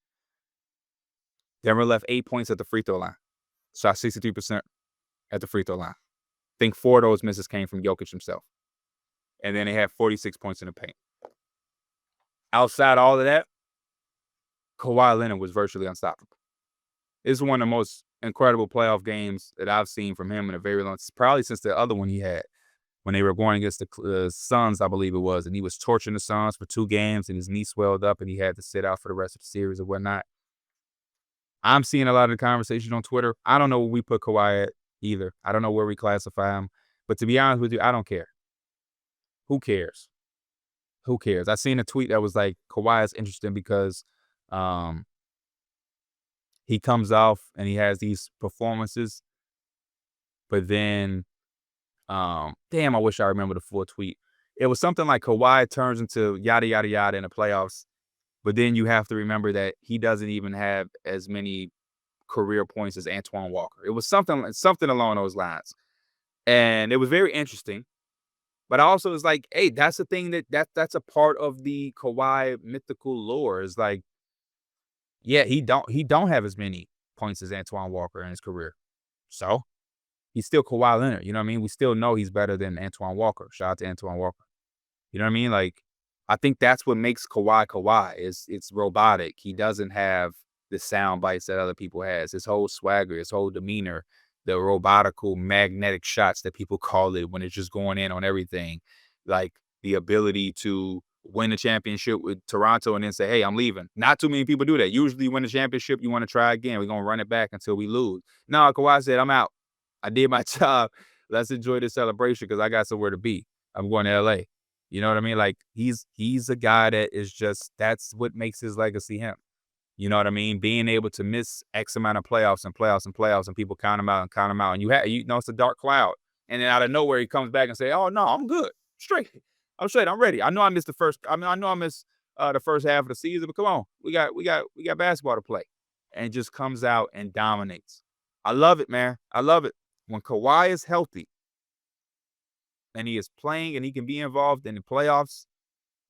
Denver left 8 points at the free throw line. Shot 63% at the free throw line. I think 4 of those misses came from Jokic himself. And then they had 46 points in the paint. Outside all of that, Kawhi Leonard was virtually unstoppable. This is one of the most incredible playoff games that I've seen from him in a very long time, probably since the other one he had when they were going against the Suns, I believe it was, and he was torching the Suns for 2 games, and his knee swelled up, and he had to sit out for the rest of the series and whatnot. I'm seeing a lot of the conversation on Twitter. I don't know where we put Kawhi at either. I don't know where we classify him. But to be honest with you, I don't care. Who cares? Who cares? I seen a tweet that was like, Kawhi is interesting because he comes off and he has these performances. But then, damn, I wish I remember the full tweet. It was something like Kawhi turns into yada, yada, yada in the playoffs. But then you have to remember that he doesn't even have as many career points as Antoine Walker. It was something along those lines. And it was very interesting. But also it's like, hey, that's the thing that's a part of the Kawhi mythical lore. Is like, yeah, he don't have as many points as Antoine Walker in his career. So he's still Kawhi Leonard. You know what I mean? We still know he's better than Antoine Walker. Shout out to Antoine Walker. You know what I mean? Like, I think that's what makes Kawhi. It's robotic. He doesn't have the sound bites that other people has. His whole swagger, his whole demeanor, the robotical magnetic shots that people call it when it's just going in on everything. Like the ability to win a championship with Toronto and then say, hey, I'm leaving. Not too many people do that. Usually you win a championship, you want to try again. We're going to run it back until we lose. No, Kawhi said, I'm out. I did my job. Let's enjoy the celebration because I got somewhere to be. I'm going to LA. You know what I mean? Like he's a guy that is just, that's what makes his legacy him. You know what I mean? Being able to miss X amount of playoffs and people count him out. And you know, it's a dark cloud. And then out of nowhere, he comes back and say, oh no, I'm good. Straight. I'm straight. I'm ready. I know I missed the first half of the season, but come on. We got basketball to play. And just comes out and dominates. I love it, man. I love it. When Kawhi is healthy, and he is playing and he can be involved in the playoffs,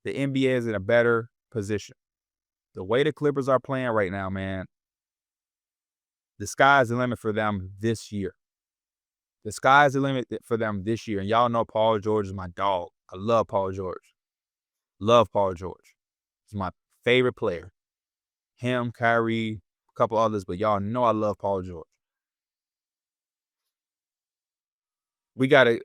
the NBA is in a better position. The way the Clippers are playing right now, man, the sky's the limit for them this year. The sky's the limit for them this year. And y'all know Paul George is my dog. I love Paul George. Love Paul George. He's my favorite player. Him, Kyrie, a couple others, but y'all know I love Paul George. We gotta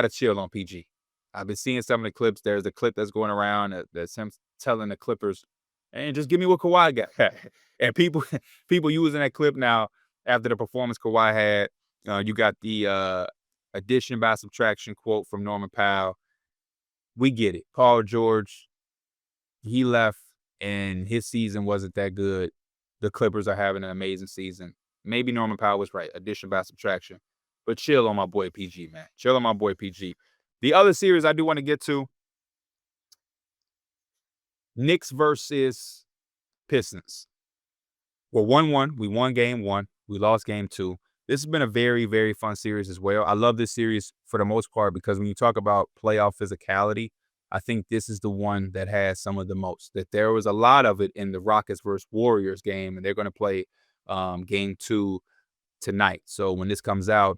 chill on PG. I've been seeing some of the clips. There's a clip that's going around that's him telling the Clippers, and just give me what Kawhi got. And people using that clip now after the performance Kawhi had. You got the addition by subtraction quote from Norman Powell. We get it. Paul George, he left and his season wasn't that good. The Clippers are having an amazing season. Maybe Norman Powell was right. Addition by subtraction. But chill on my boy PG, man. Chill on my boy PG. The other series I do want to get to, Knicks versus Pistons. We're 1-1. We won game 1. We lost game 2. This has been a very, very fun series as well. I love this series for the most part because when you talk about playoff physicality, I think this is the one that has some of the most. That there was a lot of it in the Rockets versus Warriors game, and they're going to play game 2 tonight. So when this comes out,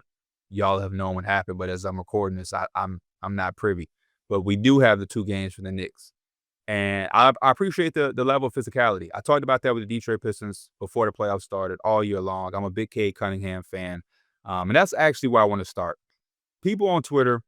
y'all have known what happened. But as I'm recording this, I'm not privy. But we do have the 2 games for the Knicks. And I appreciate the level of physicality. I talked about that with the Detroit Pistons before the playoffs started all year long. I'm a big Cade Cunningham fan. And that's actually where I want to start. People on Twitter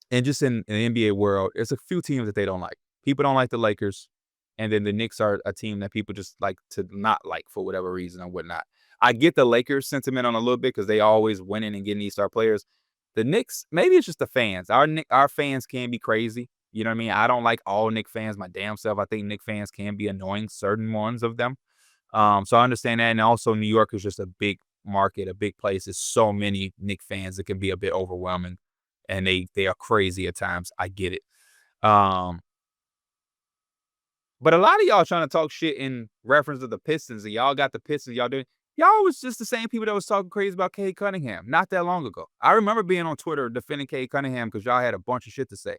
and just in the NBA world, there's a few teams that they don't like. People don't like the Lakers. And then the Knicks are a team that people just like to not like for whatever reason or whatnot. I get the Lakers sentiment on a little bit because they always winning and getting these star players. The Knicks, maybe it's just the fans. Our fans can be crazy. You know what I mean? I don't like all Knicks fans my damn self. I think Knicks fans can be annoying, certain ones of them. So I understand that. And also New York is just a big market, a big place. There's so many Knicks fans. It can be a bit overwhelming. And they are crazy at times. I get it. But a lot of y'all trying to talk shit in reference to the Pistons. And y'all got the Pistons. Y'all was just the same people that was talking crazy about Cade Cunningham not that long ago. I remember being on Twitter defending Cade Cunningham because y'all had a bunch of shit to say.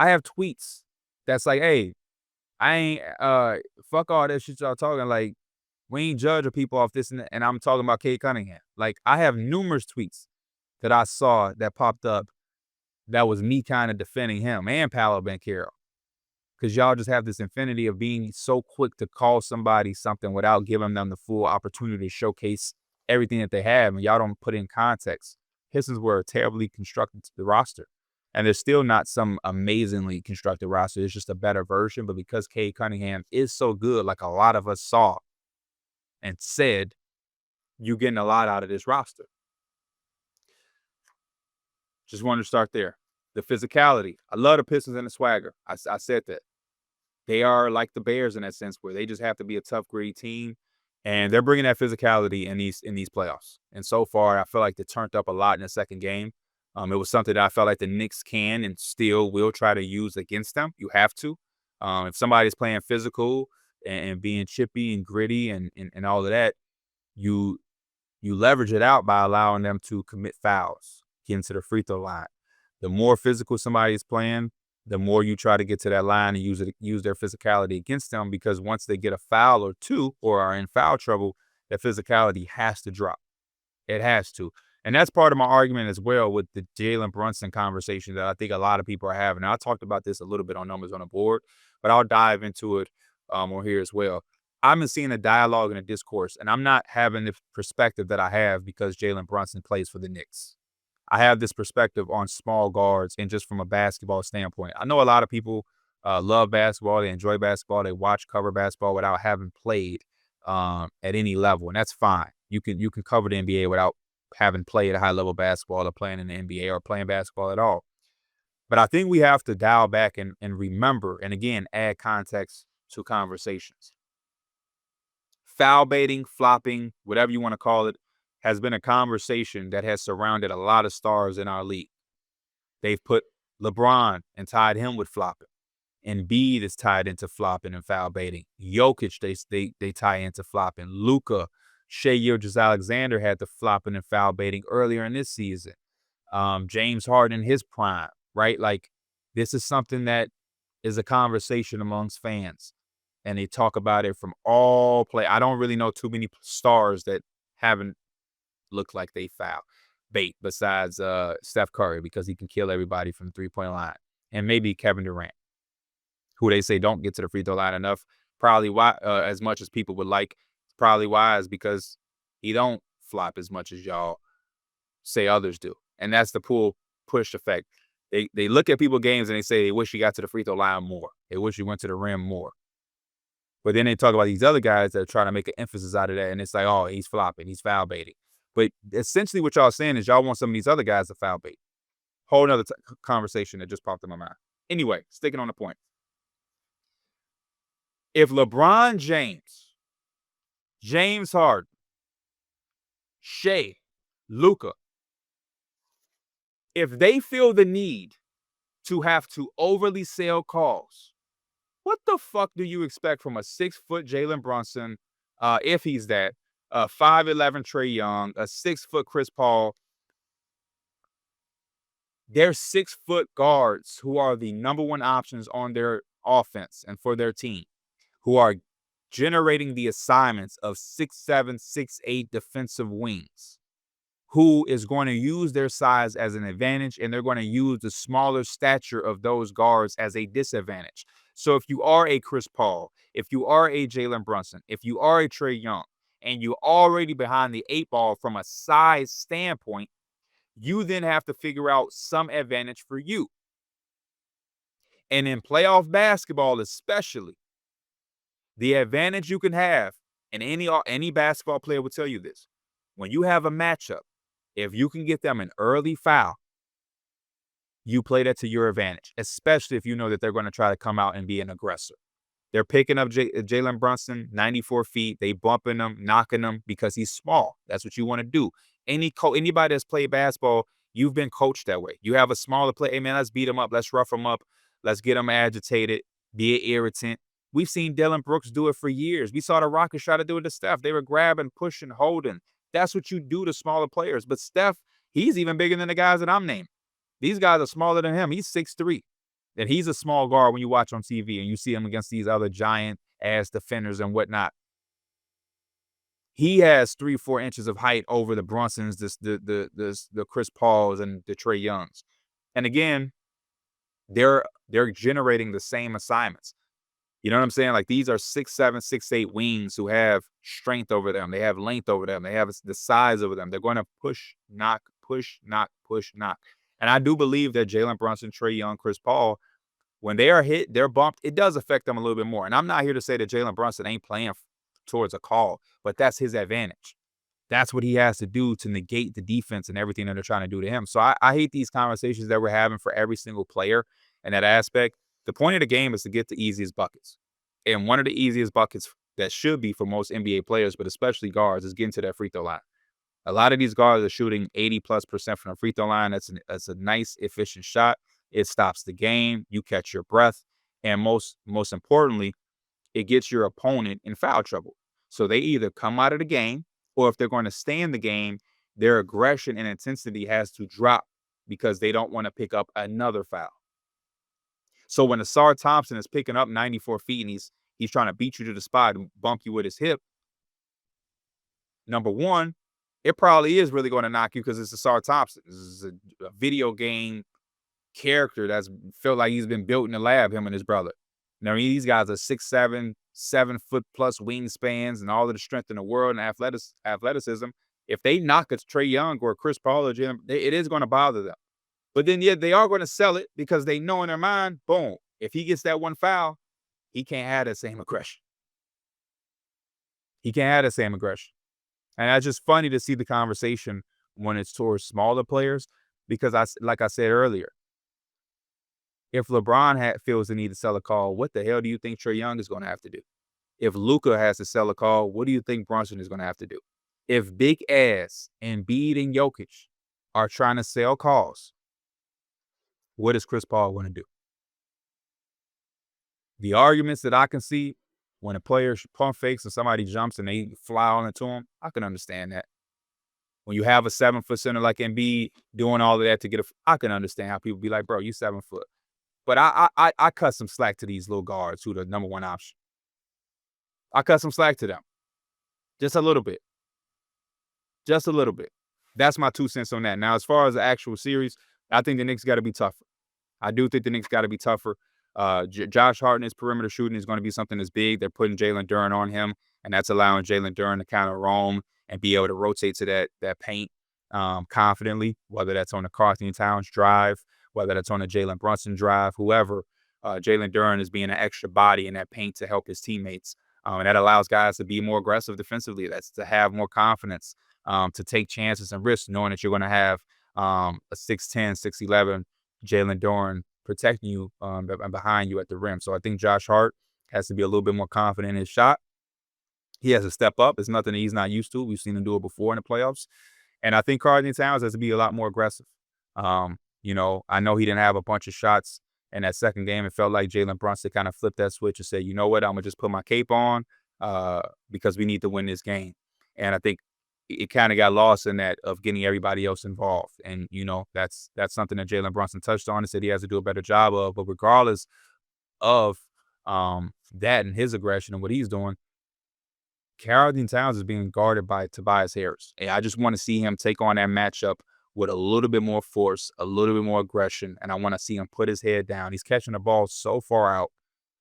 I have tweets that's like, hey, I ain't fuck all that shit y'all talking. Like, We ain't judging people off this, and I'm talking about Cade Cunningham. Like, I have numerous tweets that I saw that popped up that was me kind of defending him and Paolo Banchero. Because y'all just have this infinity of being so quick to call somebody something without giving them the full opportunity to showcase everything that they have, and y'all don't put in context. Pistons were terribly constructed to the roster, and there's still not some amazingly constructed roster. It's just a better version, but because Cade Cunningham is so good, like a lot of us saw and said, you're getting a lot out of this roster. Just wanted to start there. The physicality. I love the Pistons and the swagger. I said that. They are like the Bears in that sense, where they just have to be a tough, gritty team, and they're bringing that physicality in these playoffs. And so far, I feel like they turned up a lot in the second game. It was something that I felt like the Knicks can and still will try to use against them. You have to. If somebody's playing physical and being chippy and gritty and all of that, you leverage it out by allowing them to commit fouls, get into the free throw line. The more physical somebody is playing, the more you try to get to that line and use their physicality against them, because once they get a foul or two or are in foul trouble, that physicality has to drop. It has to. And that's part of my argument as well with the Jalen Brunson conversation that I think a lot of people are having. Now, I talked about this a little bit on Numbers on the Board, but I'll dive into it on here as well. I've been seeing a dialogue and a discourse, and I'm not having the perspective that I have because Jalen Brunson plays for the Knicks. I have this perspective on small guards and just from a basketball standpoint. I know a lot of people love basketball. They enjoy basketball. They cover basketball without having played at any level, and that's fine. You can cover the NBA without having played a high-level basketball or playing in the NBA or playing basketball at all. But I think we have to dial back and remember, and again, add context to conversations. Foul baiting, flopping, whatever you want to call it, has been a conversation that has surrounded a lot of stars in our league. They've put LeBron and tied him with flopping. Embiid is tied into flopping and foul baiting. Jokic, they tie into flopping. Luka, Shai Gilgeous-Alexander had the flopping and foul baiting earlier in this season. James Harden in his prime, right? Like, this is something that is a conversation amongst fans. And they talk about it from all play. I don't really know too many stars that haven't looked like they foul bait besides Steph Curry, because he can kill everybody from the three-point line. And maybe Kevin Durant, who they say don't get to the free throw line enough. Probably why, as much as people would like. Probably why is because he don't flop as much as y'all say others do. And that's the push effect. They look at people's games and they say they wish he got to the free throw line more. They wish he went to the rim more. But then they talk about these other guys that are trying to make an emphasis out of that, and it's like, oh, he's flopping, he's foul baiting. But essentially what y'all saying is y'all want some of these other guys to foul bait. Whole nother conversation that just popped in my mind. Anyway, sticking on the point. If LeBron James, James Harden, Shai, Luka, if they feel the need to have to overly sell calls, what the fuck do you expect from a 6-foot Jalen Brunson, if he's that, 5'11" Trae Young, a 6-foot Chris Paul? They're 6-foot guards who are the number one options on their offense and for their team, who are generating the assignments of 6'7", 6'8" defensive wings, who is going to use their size as an advantage, and they're going to use the smaller stature of those guards as a disadvantage. So if you are a Chris Paul, if you are a Jalen Brunson, if you are a Trae Young, and you're already behind the 8 ball from a size standpoint, you then have to figure out some advantage for you. And in playoff basketball especially, the advantage you can have, and any basketball player will tell you this, when you have a matchup, if you can get them an early foul, you play that to your advantage, especially if you know that they're going to try to come out and be an aggressor. They're picking up Jalen Brunson, 94 feet. They bumping him, knocking him because he's small. That's what you want to do. Anybody that's played basketball, you've been coached that way. You have a smaller player. Hey, man, let's beat him up. Let's rough him up. Let's get him agitated, be an irritant. We've seen Dillon Brooks do it for years. We saw the Rockets try to do it to Steph. They were grabbing, pushing, holding. That's what you do to smaller players. But Steph, he's even bigger than the guys that I'm naming. These guys are smaller than him. He's 6'3". And he's a small guard when you watch on TV and you see him against these other giant-ass defenders and whatnot. he has 3-4 inches of height over the Brunsons, the Chris Pauls, and the Trae Youngs. And again, they're generating the same assignments. You know what I'm saying? Like, these are 6'7", 6'8" wings who have strength over them. They have length over them. They have the size over them. They're going to push, knock, push, knock, push, knock. And I do believe that Jalen Brunson, Trae Young, Chris Paul, when they are hit, they're bumped, it does affect them a little bit more. And I'm not here to say that Jalen Brunson ain't playing towards a call, but that's his advantage. That's what he has to do to negate the defense and everything that they're trying to do to him. So I hate these conversations that we're having for every single player in that aspect. The point of the game is to get the easiest buckets. And one of the easiest buckets that should be for most NBA players, but especially guards, is getting to that free throw line. A lot of these guards are shooting 80+% from the free throw line. That's a nice, efficient shot. It stops the game. You catch your breath. And most importantly, it gets your opponent in foul trouble. So they either come out of the game, or if they're going to stay in the game, their aggression and intensity has to drop because they don't want to pick up another foul. So when Asar Thompson is picking up 94 feet and he's trying to beat you to the spot and bump you with his hip, number one, it probably is really going to knock you because it's Asar Thompson. This is a video game character that's felt like he's been built in the lab, him and his brother. Now, these guys are 6'7", 7-foot plus wingspans and all of the strength in the world and athleticism. If they knock a Trae Young or a Chris Paul or Jim, it is going to bother them. But then, yeah, they are going to sell it because they know in their mind, boom, if he gets that one foul, he can't have that same aggression. He can't have that same aggression. And that's just funny to see the conversation when it's towards smaller players because, like I said earlier, if LeBron feels the need to sell a call, what the hell do you think Trae Young is going to have to do? If Luka has to sell a call, what do you think Brunson is going to have to do? If big ass Embiid and Jokic are trying to sell calls, what is Chris Paul going to do? The arguments that I can see when a player pump fakes and somebody jumps and they fly on into him, I can understand that. When you have a 7-foot center like Embiid doing all of that to get I can understand how people be like, bro, you 7 foot. But I cut some slack to these little guards who are the number one option. I cut some slack to them. Just a little bit. Just a little bit. That's my 2 cents on that. Now, as far as the actual series, I think the Knicks got to be tougher. I do think the Knicks got to be tougher. Josh Hartnett's perimeter shooting is going to be something that's big. They're putting Jalen Duren on him, and that's allowing Jalen Duren to kind of roam and be able to rotate to that paint confidently, whether that's on the Carlton Towns drive, whether that's on a Jalen Brunson drive, whoever. Jalen Duren is being an extra body in that paint to help his teammates. And that allows guys to be more aggressive defensively. That's to have more confidence, to take chances and risks, knowing that you're going to have a 6'10", 6'11" Jalen Duren protecting you and behind you at the rim. So I think Josh Hart has to be a little bit more confident in his shot. He has to step up. It's nothing that he's not used to. We've seen him do it before in the playoffs. And I think Karl-Anthony Towns has to be a lot more aggressive. I know he didn't have a bunch of shots in that second game. It felt like Jalen Brunson kind of flipped that switch and said, you know what, I'm going to just put my cape on because we need to win this game. And I think it kind of got lost in that of getting everybody else involved. And, that's something that Jalen Brunson touched on and said he has to do a better job of. But regardless of that and his aggression and what he's doing, Karl-Anthony Towns is being guarded by Tobias Harris. And I just want to see him take on that matchup with a little bit more force, a little bit more aggression, and I want to see him put his head down. He's catching the ball so far out,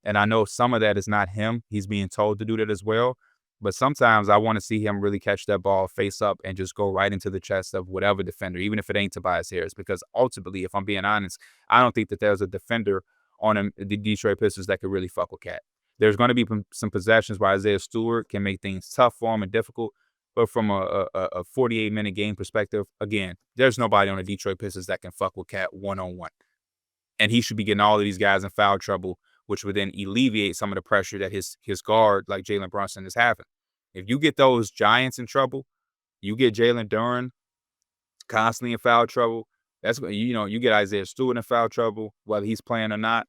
and I know some of that is not him. He's being told to do that as well. But sometimes I want to see him really catch that ball face up and just go right into the chest of whatever defender, even if it ain't Tobias Harris. Because ultimately, if I'm being honest, I don't think that there's a defender on the Detroit Pistons that could really fuck with Cat. There's going to be some possessions where Isaiah Stewart can make things tough for him and difficult. But from a 48-minute game perspective, again, there's nobody on the Detroit Pistons that can fuck with Cat one-on-one. And he should be getting all of these guys in foul trouble, which would then alleviate some of the pressure that his guard, like Jalen Brunson, is having. If you get those giants in trouble, you get Jalen Duren constantly in foul trouble. That's when, you get Isaiah Stewart in foul trouble, whether he's playing or not.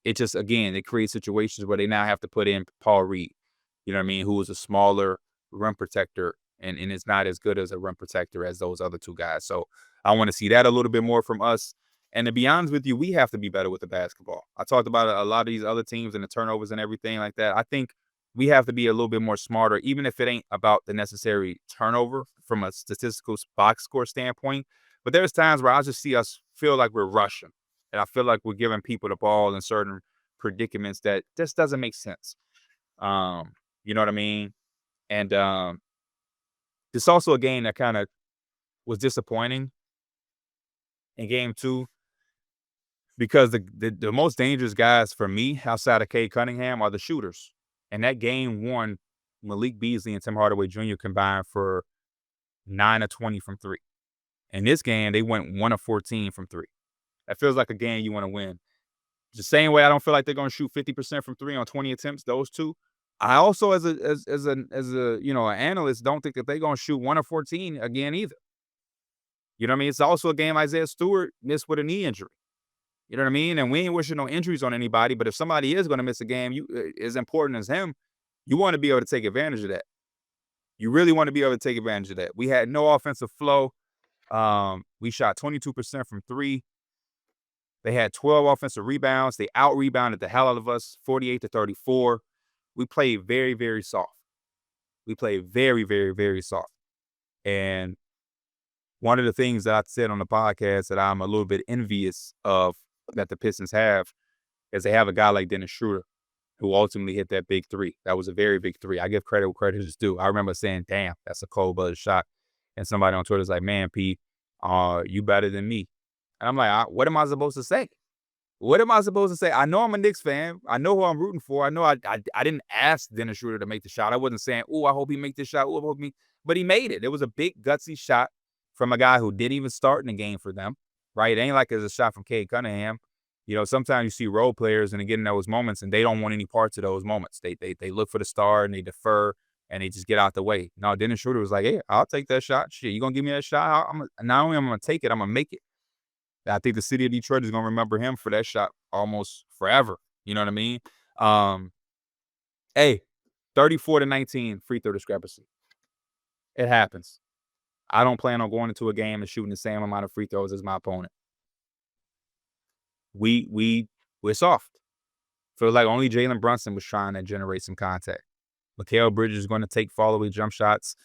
It just, again, it creates situations where they now have to put in Paul Reed, who is a smaller rim protector and is not as good as a rim protector as those other two guys. So I want to see that a little bit more from us. And to be honest with you, we have to be better with the basketball. I talked about a lot of these other teams and the turnovers and everything like that. I think we have to be a little bit more smarter, even if it ain't about the necessary turnover from a statistical box score standpoint. But there's times where I just see us feel like we're rushing. And I feel like we're giving people the ball in certain predicaments that just doesn't make sense. You know what I mean? And it's also a game that kind of was disappointing in game two because the most dangerous guys for me outside of Cade Cunningham are the shooters. And that game one, Malik Beasley and Tim Hardaway Jr. combined for 9 of 20 from three. In this game, they went 1 of 14 from three. That feels like a game you want to win. The same way I don't feel like they're going to shoot 50% from three on 20 attempts, those two. I also, as a an analyst, don't think that they're going to shoot 1 of 14 again either. You know what I mean? It's also a game Isaiah Stewart missed with a knee injury. You know what I mean? And we ain't wishing no injuries on anybody, but if somebody is going to miss a game, as important as him, you want to be able to take advantage of that. You really want to be able to take advantage of that. We had no offensive flow. We shot 22% from three. They had 12 offensive rebounds. They out-rebounded the hell out of us, 48-34. We played very, very soft. We played very, very, very soft. And one of the things that I said on the podcast that I'm a little bit envious of that the Pistons have is they have a guy like Dennis Schroeder who ultimately hit that big three. That was a very big three. I give credit where credit is due. I remember saying, damn, that's a cold-blooded shot. And somebody on Twitter was like, man, P, you better than me. And I'm like, what am I supposed to say? What am I supposed to say? I know I'm a Knicks fan. I know who I'm rooting for. I know I didn't ask Dennis Schroeder to make the shot. I wasn't saying, I hope he make this shot. But he made it. It was a big, gutsy shot from a guy who didn't even start in the game for them, right? It ain't like it's a shot from Cade Cunningham. Sometimes you see role players and they get in those moments and they don't want any parts of those moments. They look for the star and they defer and they just get out the way. No, Dennis Schroeder was like, hey, I'll take that shot. Shit, you going to give me that shot? Not only am I going to take it, I'm going to make it. I think the city of Detroit is going to remember him for that shot almost forever. You know what I mean? 34-19 free throw discrepancy. It happens. I don't plan on going into a game and shooting the same amount of free throws as my opponent. We're soft. Feels like only Jalen Brunson was trying to generate some contact. Mikal Bridges is going to take follow-away jump shots.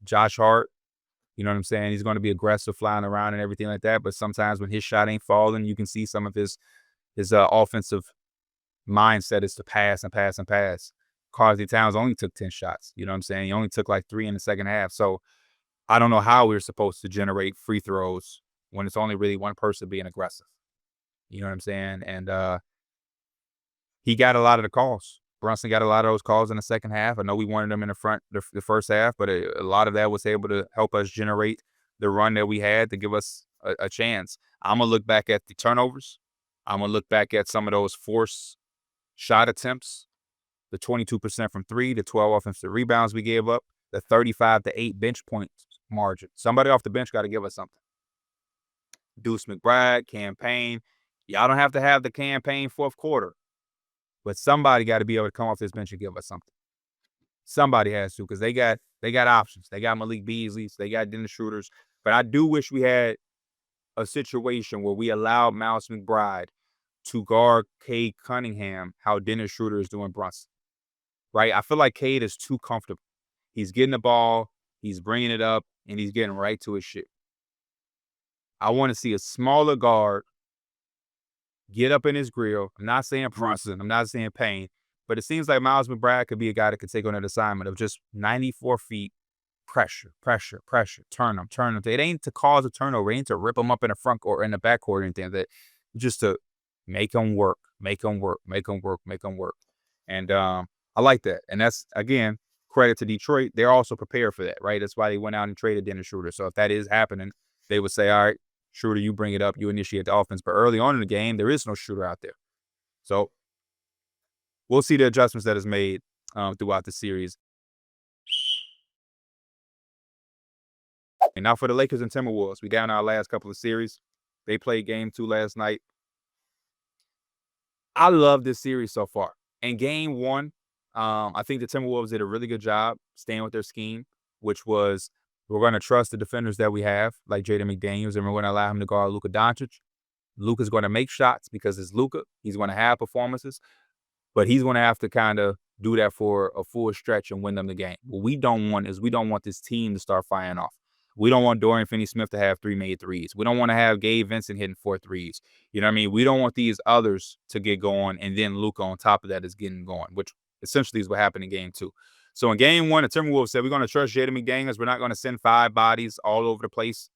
Josh Hart, you know what I'm saying? He's going to be aggressive, flying around and everything like that. But sometimes when his shot ain't falling, you can see some of his offensive mindset is to pass and pass and pass. Karl-Anthony Towns only took 10 shots. You know what I'm saying? He only took like 3 in the second half. So I don't know how we're supposed to generate free throws when it's only really one person being aggressive. You know what I'm saying? And he got a lot of the calls. Brunson got a lot of those calls in the second half. I know we wanted them in the first half, but a lot of that was able to help us generate the run that we had to give us a chance. I'm going to look back at the turnovers. I'm going to look back at some of those forced shot attempts, the 22% from three, the 12 offensive rebounds we gave up, the 35-8 bench points margin. Somebody off the bench got to give us something. Deuce McBride, campaign. Y'all don't have to have the campaign fourth quarter, but somebody got to be able to come off this bench and give us something. Somebody has to, because they got options. They got Malik Beasley, they got Dennis Schroeders. But I do wish we had a situation where we allowed Miles McBride to guard Cade Cunningham how Dennis Schroeder is doing Brunson. Right? I feel like Cade is too comfortable. He's getting the ball, he's bringing it up, and he's getting right to his shit. I want to see a smaller guard get up in his grill. I'm not saying Brunson. I'm not saying Payne. But it seems like Miles McBride could be a guy that could take on that assignment of just 94 feet, pressure, turn them. It ain't to cause a turnover. It ain't to rip them up in the front or in the backcourt or anything. That just to make them work. And I like that. And that's, again, credit to Detroit. They're also prepared for that, right? That's why they went out and traded Dennis Schroeder. So if that is happening, they would say, all right, Schroeder, you bring it up, you initiate the offense. But early on in the game, there is no shooter out there. So we'll see the adjustments that is made throughout the series. And now for the Lakers and Timberwolves. We down our last couple of series. They played game 2 last night. I love this series so far. In game 1, I think the Timberwolves did a really good job staying with their scheme, which was we're going to trust the defenders that we have, like Jaden McDaniels, and we're going to allow him to guard Luka Doncic. Luka's going to make shots because it's Luka. He's going to have performances, but he's going to have to kind of do that for a full stretch and win them the game. What we don't want is we don't want this team to start firing off. We don't want Dorian Finney-Smith to have 3 made threes. We don't want to have Gabe Vincent hitting 4 threes. You know what I mean? We don't want these others to get going, and then Luka on top of that is getting going, which essentially is what happened in game 2. So in game 1, the Timberwolves said, we're going to trust Jaden McDaniels. We're not going to send 5 bodies all over the place,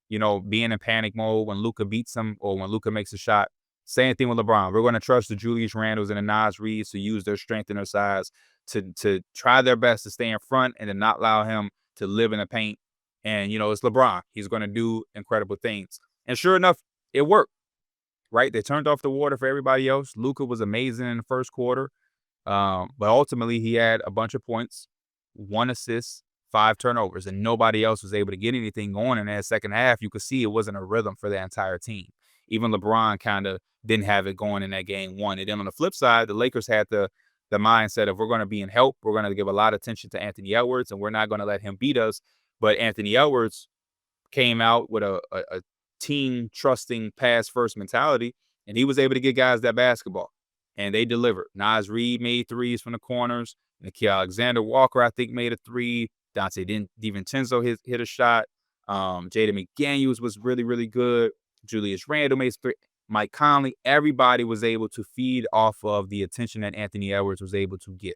you know, being in panic mode when Luka beats them or when Luka makes a shot. Same thing with LeBron. We're going to trust the Julius Randles and the Nas Reeds to use their strength and their size to try their best to stay in front and to not allow him to live in the paint. And, you know, it's LeBron. He's going to do incredible things. And sure enough, it worked, right? They turned off the water for everybody else. Luka was amazing in the first quarter. But ultimately, he had a bunch of points, 1 assist, 5 turnovers, and nobody else was able to get anything going in that second half. You could see it wasn't a rhythm for the entire team. Even LeBron kind of didn't have it going in that game 1. And then on the flip side, the Lakers had the mindset of we're going to be in help. We're going to give a lot of attention to Anthony Edwards, and we're not going to let him beat us. But Anthony Edwards came out with a team-trusting pass-first mentality, and he was able to get guys that basketball. And they delivered. Nas Reed made threes from the corners. Nickeil Alexander-Walker, I think, made a 3. Dante DiVincenzo hit a shot. Jaden McDaniels was really, really good. Julius Randle made 3. Mike Conley. Everybody was able to feed off of the attention that Anthony Edwards was able to get.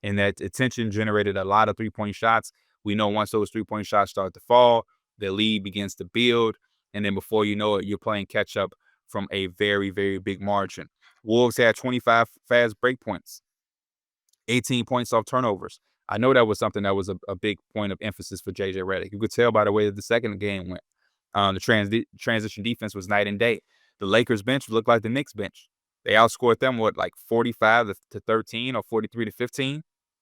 And that attention generated a lot of three-point shots. We know once those three-point shots start to fall, the lead begins to build. And then before you know it, you're playing catch-up from a very, very big margin. Wolves had 25 fast break points, 18 points off turnovers. I know that was something that was a big point of emphasis for J.J. Redick. You could tell by the way that the second game went. The transition defense was night and day. The Lakers bench looked like the Knicks bench. They outscored them, like 45 to 13 or 43 to 15.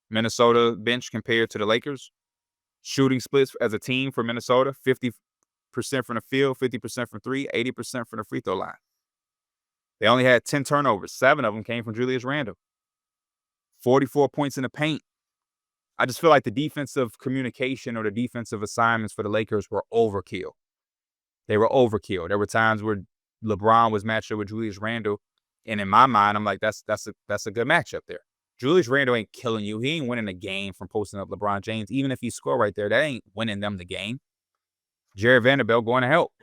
Minnesota bench compared to the Lakers. Shooting splits as a team for Minnesota, 50% from the field, 50% from 3, 80% from the free throw line. They only had 10 turnovers. 7 of them came from Julius Randle. 44 points in the paint. I just feel like the defensive communication or the defensive assignments for the Lakers were overkill. They were overkill. There were times where LeBron was matched up with Julius Randle, and in my mind, I'm like, that's a good matchup there. Julius Randle ain't killing you. He ain't winning the game from posting up LeBron James. Even if he score right there, that ain't winning them the game. Jared Vanderbilt going to help.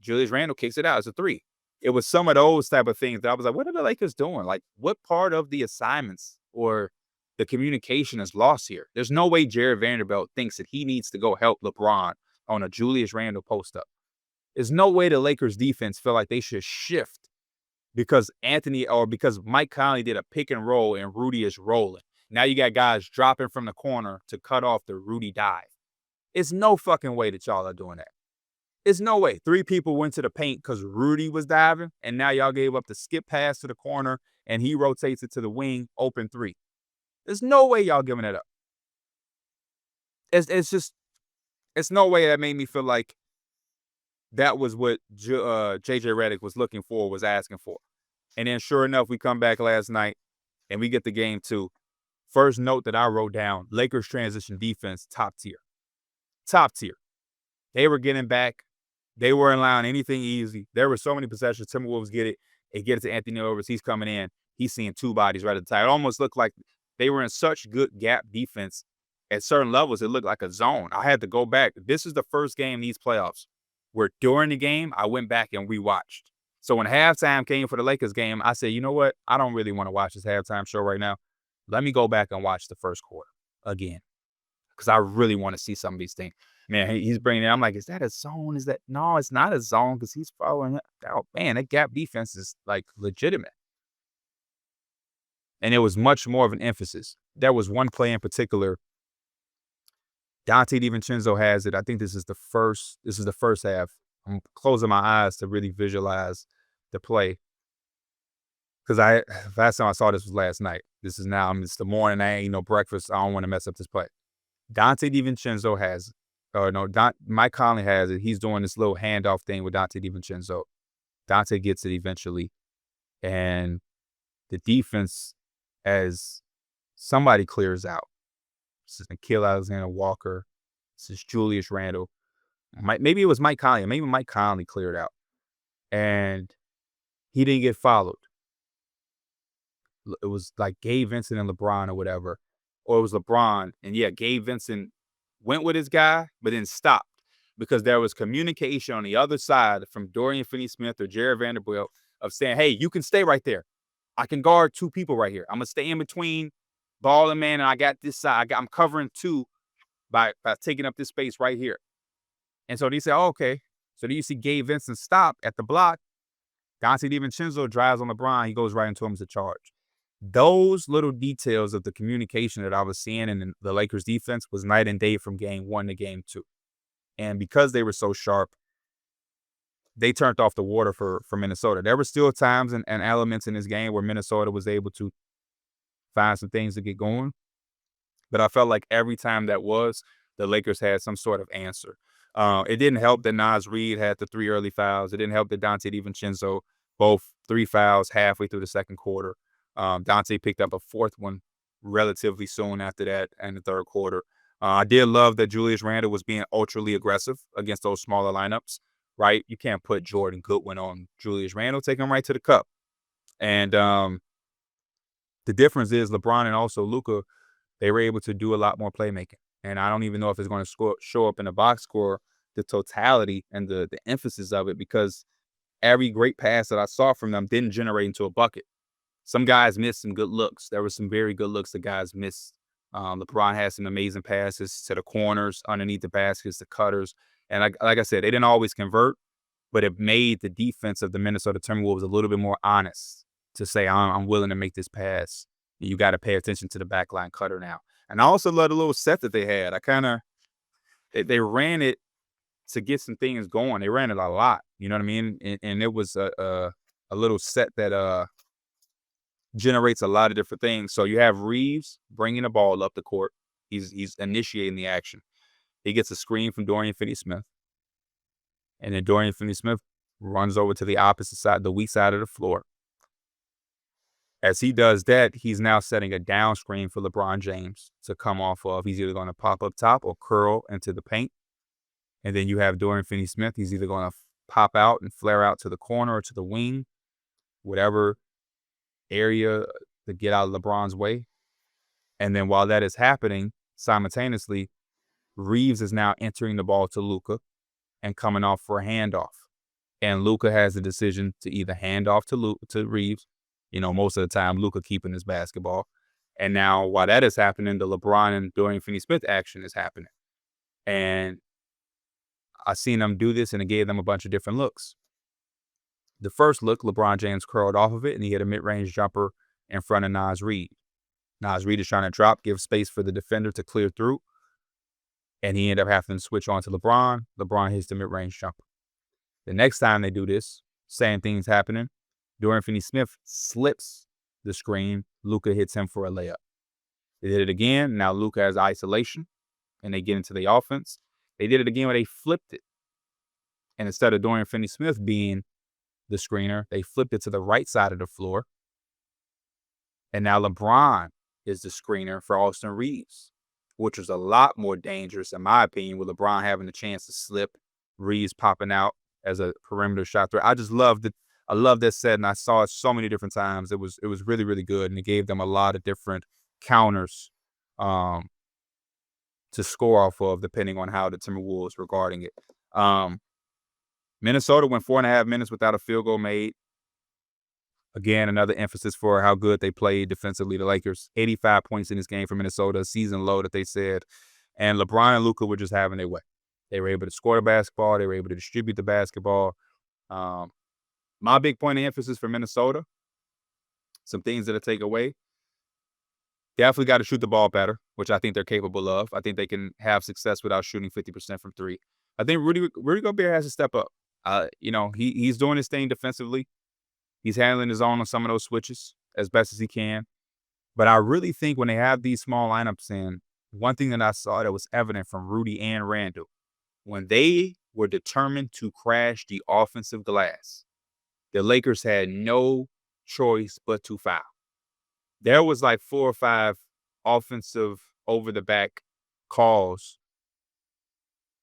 Julius Randle kicks it out. It's a 3. It was some of those type of things that I was like, what are the Lakers doing? Like, what part of the assignments or the communication is lost here? There's no way Jared Vanderbilt thinks that he needs to go help LeBron on a Julius Randle post-up. There's no way the Lakers defense feel like they should shift because Mike Conley did a pick and roll and Rudy is rolling. Now you got guys dropping from the corner to cut off the Rudy dive. It's no fucking way that y'all are doing that. It's no way. 3 people went to the paint because Rudy was diving, and now y'all gave up the skip pass to the corner, and he rotates it to the wing, open 3. There's no way y'all giving it up. It's no way that made me feel like that was what J.J. Redick was looking for, was asking for. And then sure enough, we come back last night, and we get the game 2. First note that I wrote down, Lakers transition defense, top tier. Top tier. They were getting back. They weren't allowing anything easy. There were so many possessions. Timberwolves get it. They get it to Anthony Edwards. He's coming in. He's seeing 2 bodies right at the time. It almost looked like they were in such good gap defense. At certain levels, it looked like a zone. I had to go back. This is the first game in these playoffs where during the game, I went back and rewatched. So when halftime came for the Lakers game, I said, you know what? I don't really want to watch this halftime show right now. Let me go back and watch the first quarter again because I really want to see some of these things. Man, he's bringing it. I'm like, is that a zone? No, it's not a zone because he's following it. Oh, man, that gap defense is like legitimate. And it was much more of an emphasis. There was one play in particular. Dante DiVincenzo has it. I think this is the first half. I'm closing my eyes to really visualize the play. Because last time I saw this was last night. This is now, it's the morning. I ain't no breakfast. I don't want to mess up this play. Dante DiVincenzo has it. Mike Conley has it. He's doing this little handoff thing with Dante DiVincenzo. Dante gets it eventually. And the defense, as somebody clears out. This is Nickeil Alexander-Walker. This is Julius Randle. Maybe it was Mike Conley. Maybe Mike Conley cleared out. And he didn't get followed. it was like Gabe Vincent and LeBron or whatever, or it was LeBron. And yeah, Gabe Vincent went with his guy, but then stopped because there was communication on the other side from Dorian Finney-Smith or Jared Vanderbilt of saying, hey, you can stay right there. I can guard two people right here. I'm going to stay in between ball and man, and I got this side. I'm covering two by taking up this space right here. And so they said, oh, okay. So then you see Gabe Vincent stop at the block. Dante DiVincenzo drives on LeBron. He goes right into him as a charge. Those little details of the communication that I was seeing in the Lakers defense was night and day from game 1 to game 2. And because they were so sharp, they turned off the water for Minnesota. There were still times and elements in this game where Minnesota was able to find some things to get going. But I felt like every time the Lakers had some sort of answer. It didn't help that Naz Reid had the 3 early fouls. It didn't help that Dante DiVincenzo, both 3 fouls halfway through the second quarter. Dante picked up a 4th one relatively soon after that in the third quarter. I did love that Julius Randle was being ultra aggressive against those smaller lineups, right? You can't put Jordan Goodwin on Julius Randle, take him right to the cup. And the difference is LeBron and also Luka, they were able to do a lot more playmaking. And I don't even know if it's going to show up in the box score, the totality and the emphasis of it, because every great pass that I saw from them didn't generate into a bucket. Some guys missed some good looks. There were some very good looks the guys missed. LeBron had some amazing passes to the corners, underneath the baskets, the cutters. And like I said, they didn't always convert, but it made the defense of the Minnesota Timberwolves a little bit more honest to say, I'm willing to make this pass. You got to pay attention to the backline cutter now. And I also love the little set that they had. They ran it to get some things going. They ran it a lot. You know what I mean? And it was a little set that generates a lot of different things. So you have Reeves bringing the ball up the court. He's initiating the action. He gets a screen from Dorian Finney-Smith. And then Dorian Finney-Smith runs over to the opposite side, the weak side of the floor. As he does that, he's now setting a down screen for LeBron James to come off of. He's either going to pop up top or curl into the paint. And then you have Dorian Finney-Smith. He's either going to pop out and flare out to the corner or to the wing, whatever area to get out of LeBron's way. And then while that is happening, simultaneously, Reeves is now entering the ball to Luka and coming off for a handoff. And Luka has the decision to either hand off to Reeves. You know, most of the time, Luka keeping his basketball. And now, while that is happening, the LeBron and Dorian Finney-Smith action is happening. And I seen them do this, and it gave them a bunch of different looks. The first look, LeBron James curled off of it, and he hit a mid-range jumper in front of Naz Reid. Naz Reid is trying to drop, give space for the defender to clear through. And he ended up having to switch on to LeBron. LeBron hits the mid-range jumper. The next time they do this, same thing's happening. Dorian Finney-Smith slips the screen. Luka hits him for a layup. They did it again. Now Luka has isolation, and they get into the offense. They did it again where they flipped it. And instead of Dorian Finney-Smith being the screener, they flipped it to the right side of the floor. And now LeBron is the screener for Austin Reeves, which was a lot more dangerous, in my opinion, with LeBron having the chance to slip, Reeves popping out as a perimeter shot threat. I just loved it. I love that set, and I saw it so many different times. It was really, really good, and it gave them a lot of different counters to score off of, depending on how the Timberwolves were guarding it. Minnesota went 4.5 minutes without a field goal made. Again, another emphasis for how good they played defensively. The Lakers, 85 points in this game for Minnesota, season low that they said. And LeBron and Luka were just having their way. They were able to score the basketball. They were able to distribute the basketball. My big point of emphasis for Minnesota, some things that I take away. Definitely got to shoot the ball better, which I think they're capable of. I think they can have success without shooting 50% from 3. I think Rudy Gobert has to step up. He's doing his thing defensively. He's handling his own on some of those switches as best as he can. But I really think when they have these small lineups in, one thing that I saw that was evident from Rudy and Randall, when they were determined to crash the offensive glass, the Lakers had no choice but to foul. There was like 4 or 5 offensive over-the-back calls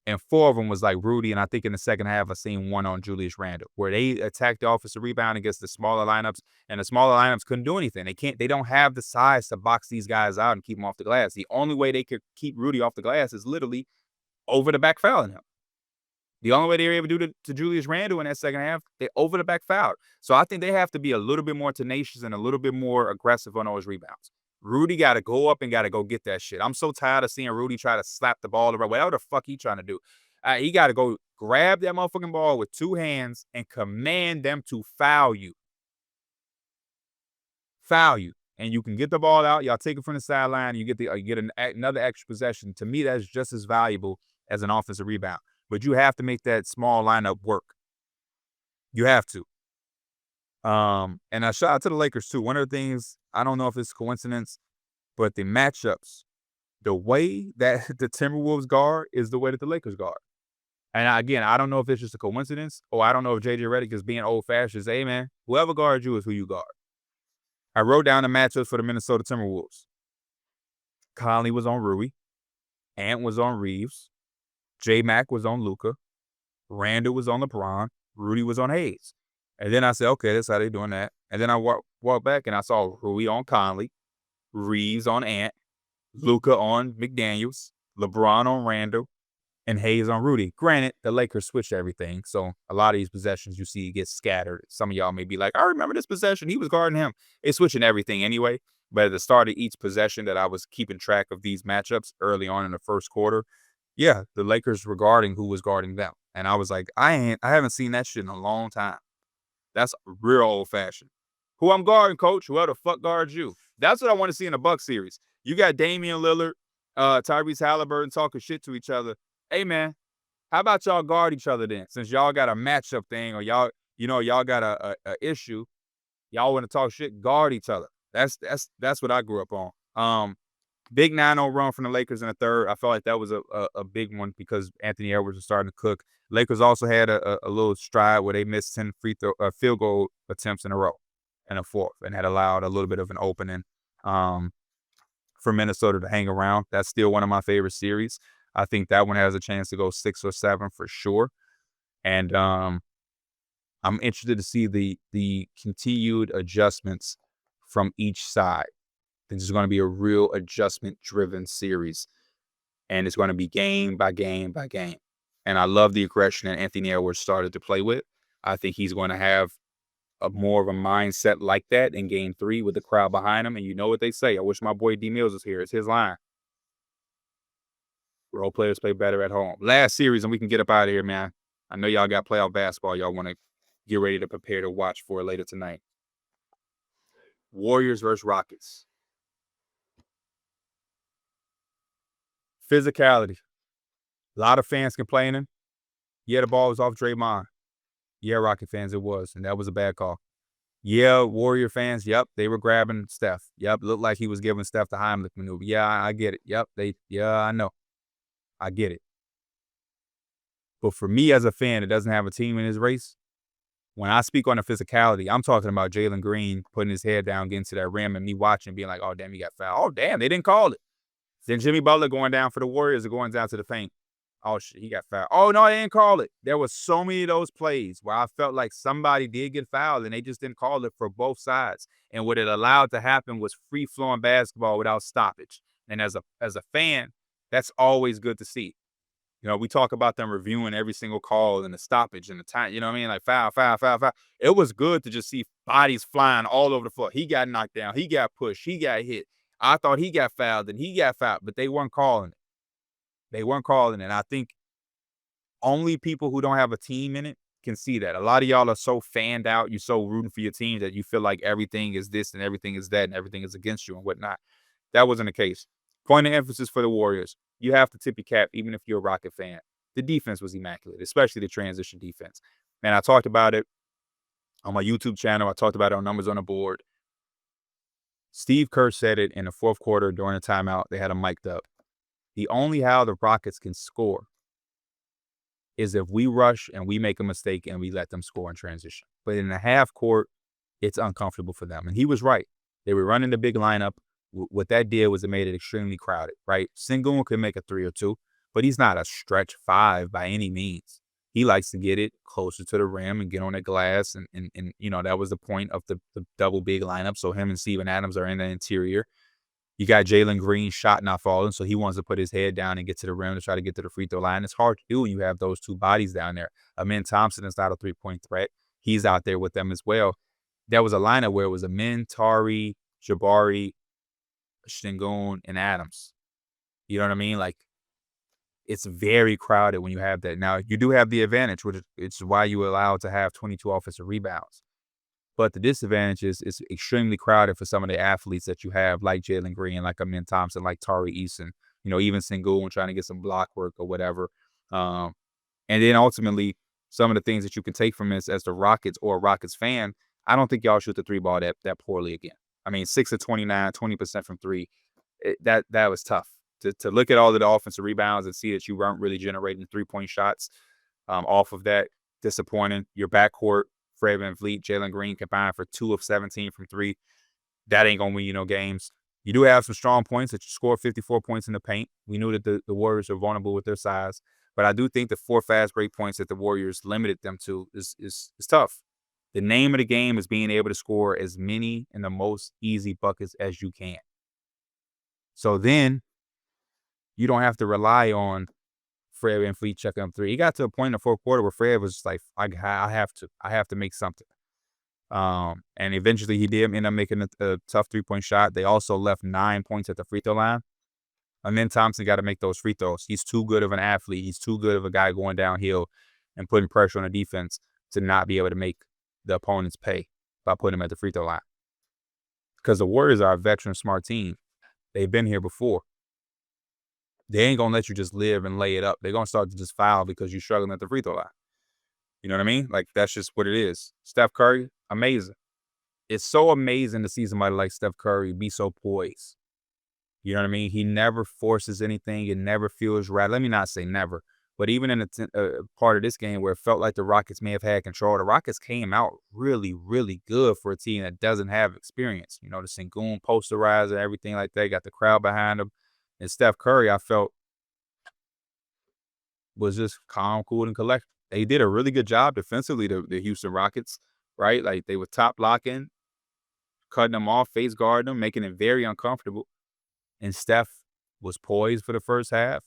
And 4 of them was like Rudy, and I think in the second half I seen one on Julius Randle, where they attacked the offensive rebound against the smaller lineups, and the smaller lineups couldn't do anything. They don't have the size to box these guys out and keep them off the glass. The only way they could keep Rudy off the glass is literally over the back fouling him. The only way they were able to do to Julius Randle in that second half, they over the back fouled. So I think they have to be a little bit more tenacious and a little bit more aggressive on those rebounds. Rudy got to go up and got to go get that shit. I'm so tired of seeing Rudy try to slap the ball around. Whatever the fuck he trying to do. He got to go grab that motherfucking ball with 2 hands and command them to foul you. Foul you. And you can get the ball out. Y'all take it from the sideline. You get another extra possession. To me, that's just as valuable as an offensive rebound. But you have to make that small lineup work. You have to. And I shout out to the Lakers too. One of the things, I don't know if it's coincidence, but the matchups, the way that the Timberwolves guard is the way that the Lakers guard. And again, I don't know if it's just a coincidence, or I don't know if JJ Redick is being old-fashioned. Hey, man, whoever guards you is who you guard. I wrote down the matchups for the Minnesota Timberwolves. Conley was on Rui. Ant was on Reeves. J-Mac was on Luka. Randall was on LeBron. Rudy was on Hayes. And then I said, okay, that's how they doing that. And then I walked back and I saw Rui on Conley, Reeves on Ant, Luka on McDaniels, LeBron on Randall, and Hayes on Rudy. Granted, the Lakers switched everything, so a lot of these possessions you see get scattered. Some of y'all may be like, I remember this possession. He was guarding him. It's switching everything anyway. But at the start of each possession that I was keeping track of these matchups early on in the first quarter, yeah, the Lakers were guarding who was guarding them. And I was like, I haven't seen that shit in a long time. That's real old-fashioned. Who I'm guarding, coach? Whoever the fuck guards you? That's what I want to see in the Bucks series. You got Damian Lillard, Tyrese Halliburton talking shit to each other. Hey, man, how about y'all guard each other then? Since y'all got a matchup thing, or y'all got a issue, y'all want to talk shit, guard each other. That's what I grew up on. Big 9-0 run from the Lakers in the third. I felt like that was a big one because Anthony Edwards was starting to cook. Lakers also had a little stride where they missed 10 field goal attempts in a row in a fourth, and had allowed a little bit of an opening for Minnesota to hang around. That's still one of my favorite series. I think that one has a chance to go 6 or 7 for sure. And I'm interested to see the continued adjustments from each side. I think this is going to be a real adjustment-driven series. And it's going to be game by game by game. And I love the aggression that Anthony Edwards started to play with. I think he's going to have more of a mindset like that in game 3 with the crowd behind him. And you know what they say. I wish my boy D Mills was here. It's his line. Role players play better at home. Last series, and we can get up out of here, man. I know y'all got playoff basketball y'all want to get ready to prepare to watch for later tonight. Warriors versus Rockets. Physicality. A lot of fans complaining. Yeah, the ball was off Draymond. Yeah, Rocket fans, it was. And that was a bad call. Yeah, Warrior fans, yep, they were grabbing Steph. Yep, looked like he was giving Steph the Heimlich maneuver. Yeah, I get it. Yep, I know. I get it. But for me as a fan that doesn't have a team in his race, when I speak on the physicality, I'm talking about Jalen Green putting his head down, getting to that rim, and me watching, being like, oh, damn, he got fouled. Oh, damn, they didn't call it. Then Jimmy Butler going down for the Warriors or going down to the paint. Oh, shit, he got fouled. Oh, no, they didn't call it. There was so many of those plays where I felt like somebody did get fouled, and they just didn't call it for both sides. And what it allowed to happen was free-flowing basketball without stoppage. And as a fan, that's always good to see. You know, we talk about them reviewing every single call and the stoppage and the time, you know what I mean? Like foul, foul, foul, foul. It was good to just see bodies flying all over the floor. He got knocked down. He got pushed. He got hit. I thought he got fouled and he got fouled, but they weren't calling it. They weren't calling it. And I think only people who don't have a team in it can see that. A lot of y'all are so fanned out. You're so rooting for your team that you feel like everything is this and everything is that and everything is against you and whatnot. That wasn't the case. Point of emphasis for the Warriors. You have to tip your cap, even if you're a Rocket fan. The defense was immaculate, especially the transition defense. And I talked about it on my YouTube channel. I talked about it on Numbers on the Board. Steve Kerr said it in the fourth quarter during the timeout. They had him mic'd up. The only how the Rockets can score is if we rush and we make a mistake and we let them score in transition. But in the half court, it's uncomfortable for them. And he was right. They were running the big lineup. What that did was it made it extremely crowded, right? Sengun could make a 3 or 2, but he's not a stretch 5 by any means. He likes to get it closer to the rim and get on the glass, and that was the point of the double big lineup. So him and Steven Adams are in the interior. You got Jalen Green shot not falling, so he wants to put his head down and get to the rim to try to get to the free throw line. It's hard to do when you have those two bodies down there. Amin Thompson is not a three-point threat. He's out there with them as well. That was a lineup where it was Amin, Tari, Jabari, Şengün, and Adams. You know what I mean? Like, it's very crowded when you have that. Now, you do have the advantage, which is why you allow to have 22 offensive rebounds. But the disadvantage is it's extremely crowded for some of the athletes that you have, like Jalen Green, like Amin Thompson, like Tari Eason, even Şengün trying to get some block work or whatever. And then ultimately, some of the things that you can take from this as the Rockets or a Rockets fan, I don't think y'all shoot the three ball that poorly again. I mean, 6 of 29, 20% from three. That was tough. To look at all of the offensive rebounds and see that you weren't really generating 3-point shots off of that, disappointing. Your backcourt, Fred VanVleet, Jalen Green combined for 2 of 17 from three. That ain't going to win you no games. You do have some strong points that you scored 54 points in the paint. We knew that the Warriors are vulnerable with their size. But I do think the 4 fast break points that the Warriors limited them to is tough. The name of the game is being able to score as many and the most easy buckets as you can. So then you don't have to rely on Fred VanVleet checking up three. He got to a point in the fourth quarter where Fred was just like, I have to make something. And eventually he did end up making a tough 3-point shot. They also left 9 points at the free throw line. And then Thompson got to make those free throws. He's too good of an athlete. He's too good of a guy going downhill and putting pressure on the defense to not be able to make the opponents pay by putting him at the free throw line. Because the Warriors are a veteran, smart team. They've been here before. They ain't going to let you just live and lay it up. They're going to start to just foul because you're struggling at the free throw line. You know what I mean? Like, that's just what it is. Steph Curry, amazing. It's so amazing to see somebody like Steph Curry be so poised. You know what I mean? He never forces anything. It never feels right. Let me not say never. But even in a part of this game where it felt like the Rockets may have had control, the Rockets came out really, really good for a team that doesn't have experience. The Şengün posterizer, everything like that, got the crowd behind them. And Steph Curry, I felt, was just calm, cool, and collected. They did a really good job defensively, the Houston Rockets, right? Like, they were top blocking, cutting them off, face guarding them, making it very uncomfortable. And Steph was poised for the first half.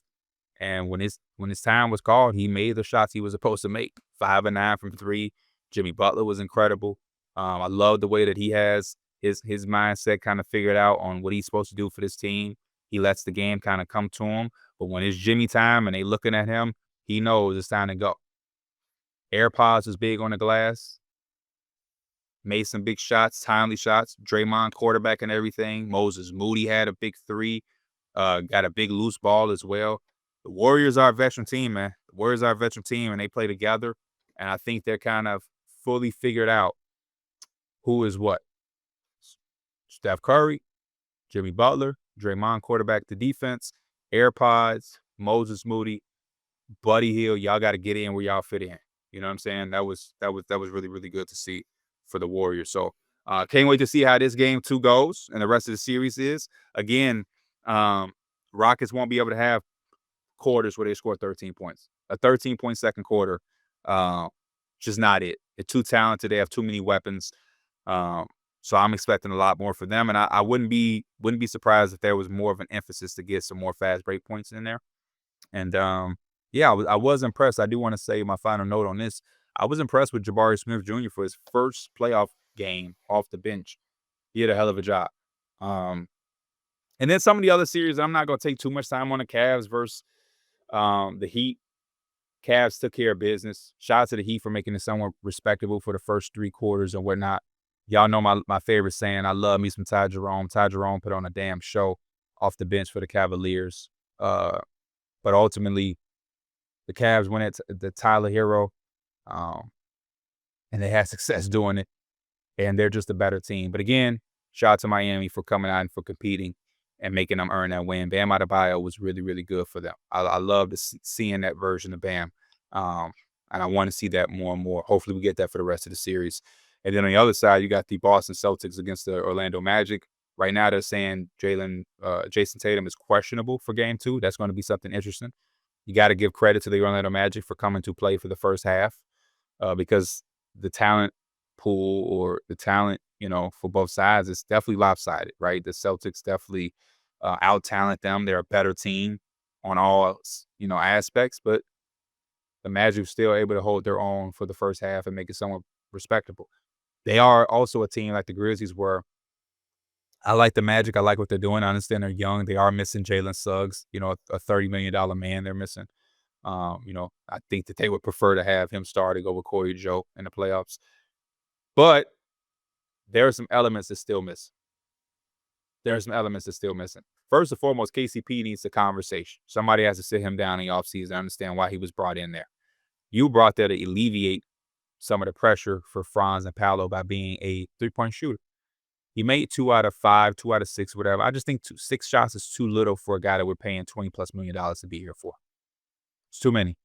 And when his time was called, he made the shots he was supposed to make. 5 of 9 from three. Jimmy Butler was incredible. I love the way that he has his mindset kind of figured out on what he's supposed to do for this team. He lets the game kind of come to him. But when it's Jimmy time and they looking at him, he knows it's time to go. AirPods was big on the glass. Made some big shots, timely shots. Draymond quarterback and everything. Moses Moody had a big 3. Got a big loose ball as well. The Warriors are a veteran team, man. The Warriors are a veteran team, and they play together. And I think they're kind of fully figured out who is what. Steph Curry, Jimmy Butler, Draymond quarterback the defense, AirPods, Moses Moody, Buddy Hield. Y'all got to get in where y'all fit in. You know what I'm saying? That was really, really good to see for the Warriors. So can't wait to see how this game 2 goes and the rest of the series is. Again, Rockets won't be able to have quarters where they score 13 points. A 13-point second quarter, just not it. They're too talented. They have too many weapons. So I'm expecting a lot more for them. And I wouldn't be surprised if there was more of an emphasis to get some more fast break points in there. And yeah, I was impressed. I do want to say my final note on this. I was impressed with Jabari Smith Jr. for his first playoff game off the bench. He did a hell of a job. And then some of the other series, I'm not going to take too much time on the Cavs versus the Heat. Cavs took care of business. Shout out to the Heat for making it somewhat respectable for the first 3 quarters and whatnot. Y'all know my favorite saying. I love me some Ty Jerome. Ty Jerome put on a damn show off the bench for the Cavaliers. But ultimately, the Cavs went at the Tyler Hero, and they had success doing it. And they're just a better team. But again, shout out to Miami for coming out and for competing and making them earn that win. Bam Adebayo was really, really good for them. I love seeing that version of Bam. And I want to see that more and more. Hopefully we get that for the rest of the series. And then on the other side, you got the Boston Celtics against the Orlando Magic. Right now they're saying Jason Tatum is questionable for game 2. That's going to be something interesting. You got to give credit to the Orlando Magic for coming to play for the first half because the talent pool or the talent, for both sides is definitely lopsided, right? The Celtics definitely out-talent them. They're a better team on all, aspects, but the Magic were still able to hold their own for the first half and make it somewhat respectable. They are also a team like the Grizzlies were. I like the Magic. I like what they're doing. I understand they're young. They are missing Jalen Suggs, a $30 million man they're missing. I think that they would prefer to have him starting over Corey Joe in the playoffs. But there are some elements that still miss. First and foremost, KCP needs a conversation. Somebody has to sit him down in the offseason and understand why he was brought in there. You brought there to alleviate some of the pressure for Franz and Paolo by being a three-point shooter. He made 2 out of 5, 2 out of 6, whatever. I just think 6 shots is too little for a guy that we're paying $20+ million to be here for. It's too many.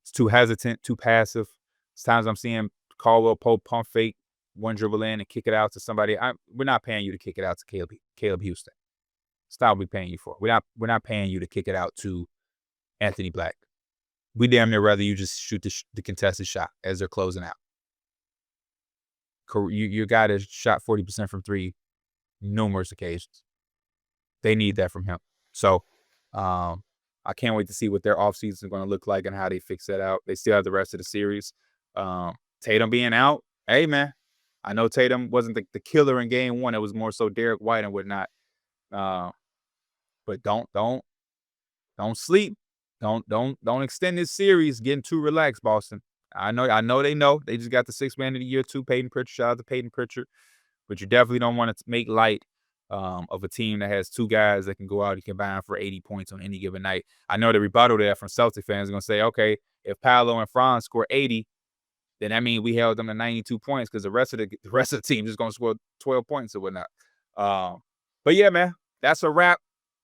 It's too hesitant, too passive. Sometimes I'm seeing Caldwell Pope pump fake, one dribble in and kick it out to somebody. We're not paying you to kick it out to Caleb Houston. It's not what we're paying you for. We're not paying you to kick it out to Anthony Black. We damn near rather you just shoot the contested shot as they're closing out. Your guy that shot 40% from 3 numerous occasions. They need that from him. So I can't wait to see what their offseason is going to look like and how they fix that out. They still have the rest of the series. Tatum being out, hey, man. I know Tatum wasn't the killer in game 1. It was more so Derek White and whatnot. But don't sleep. Don't extend this series getting too relaxed, Boston. I know they know. They just got the 6th man of the year too, Peyton Pritchard. Shout out to Peyton Pritchard. But you definitely don't want to make light of a team that has 2 guys that can go out and combine for 80 points on any given night. I know the rebuttal there from Celtic fans are going to say, okay, if Paolo and Franz score 80, then that means we held them to 92 points because the rest of the team is going to score 12 points or whatnot. But yeah, man, that's a wrap.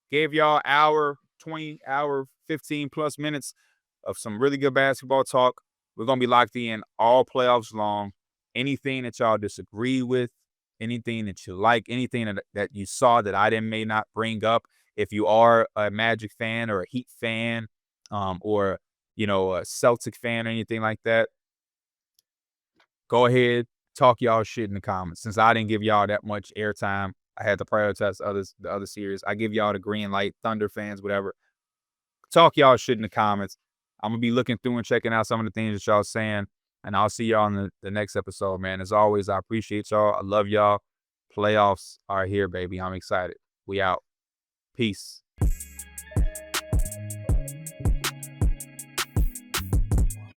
Gave y'all hour 15+ minutes of some really good basketball talk. We're going to be locked in all playoffs long. Anything that y'all disagree with, anything that you like, anything that you saw that I may not bring up. If you are a Magic fan or a Heat fan or, a Celtic fan or anything like that, go ahead, talk y'all shit in the comments. Since I didn't give y'all that much airtime, I had to prioritize the other series. I give y'all the green light, Thunder fans, whatever. Talk y'all shit in the comments. I'm going to be looking through and checking out some of the things that y'all saying. And I'll see y'all in the next episode, man. As always, I appreciate y'all. I love y'all. Playoffs are here, baby. I'm excited. We out. Peace.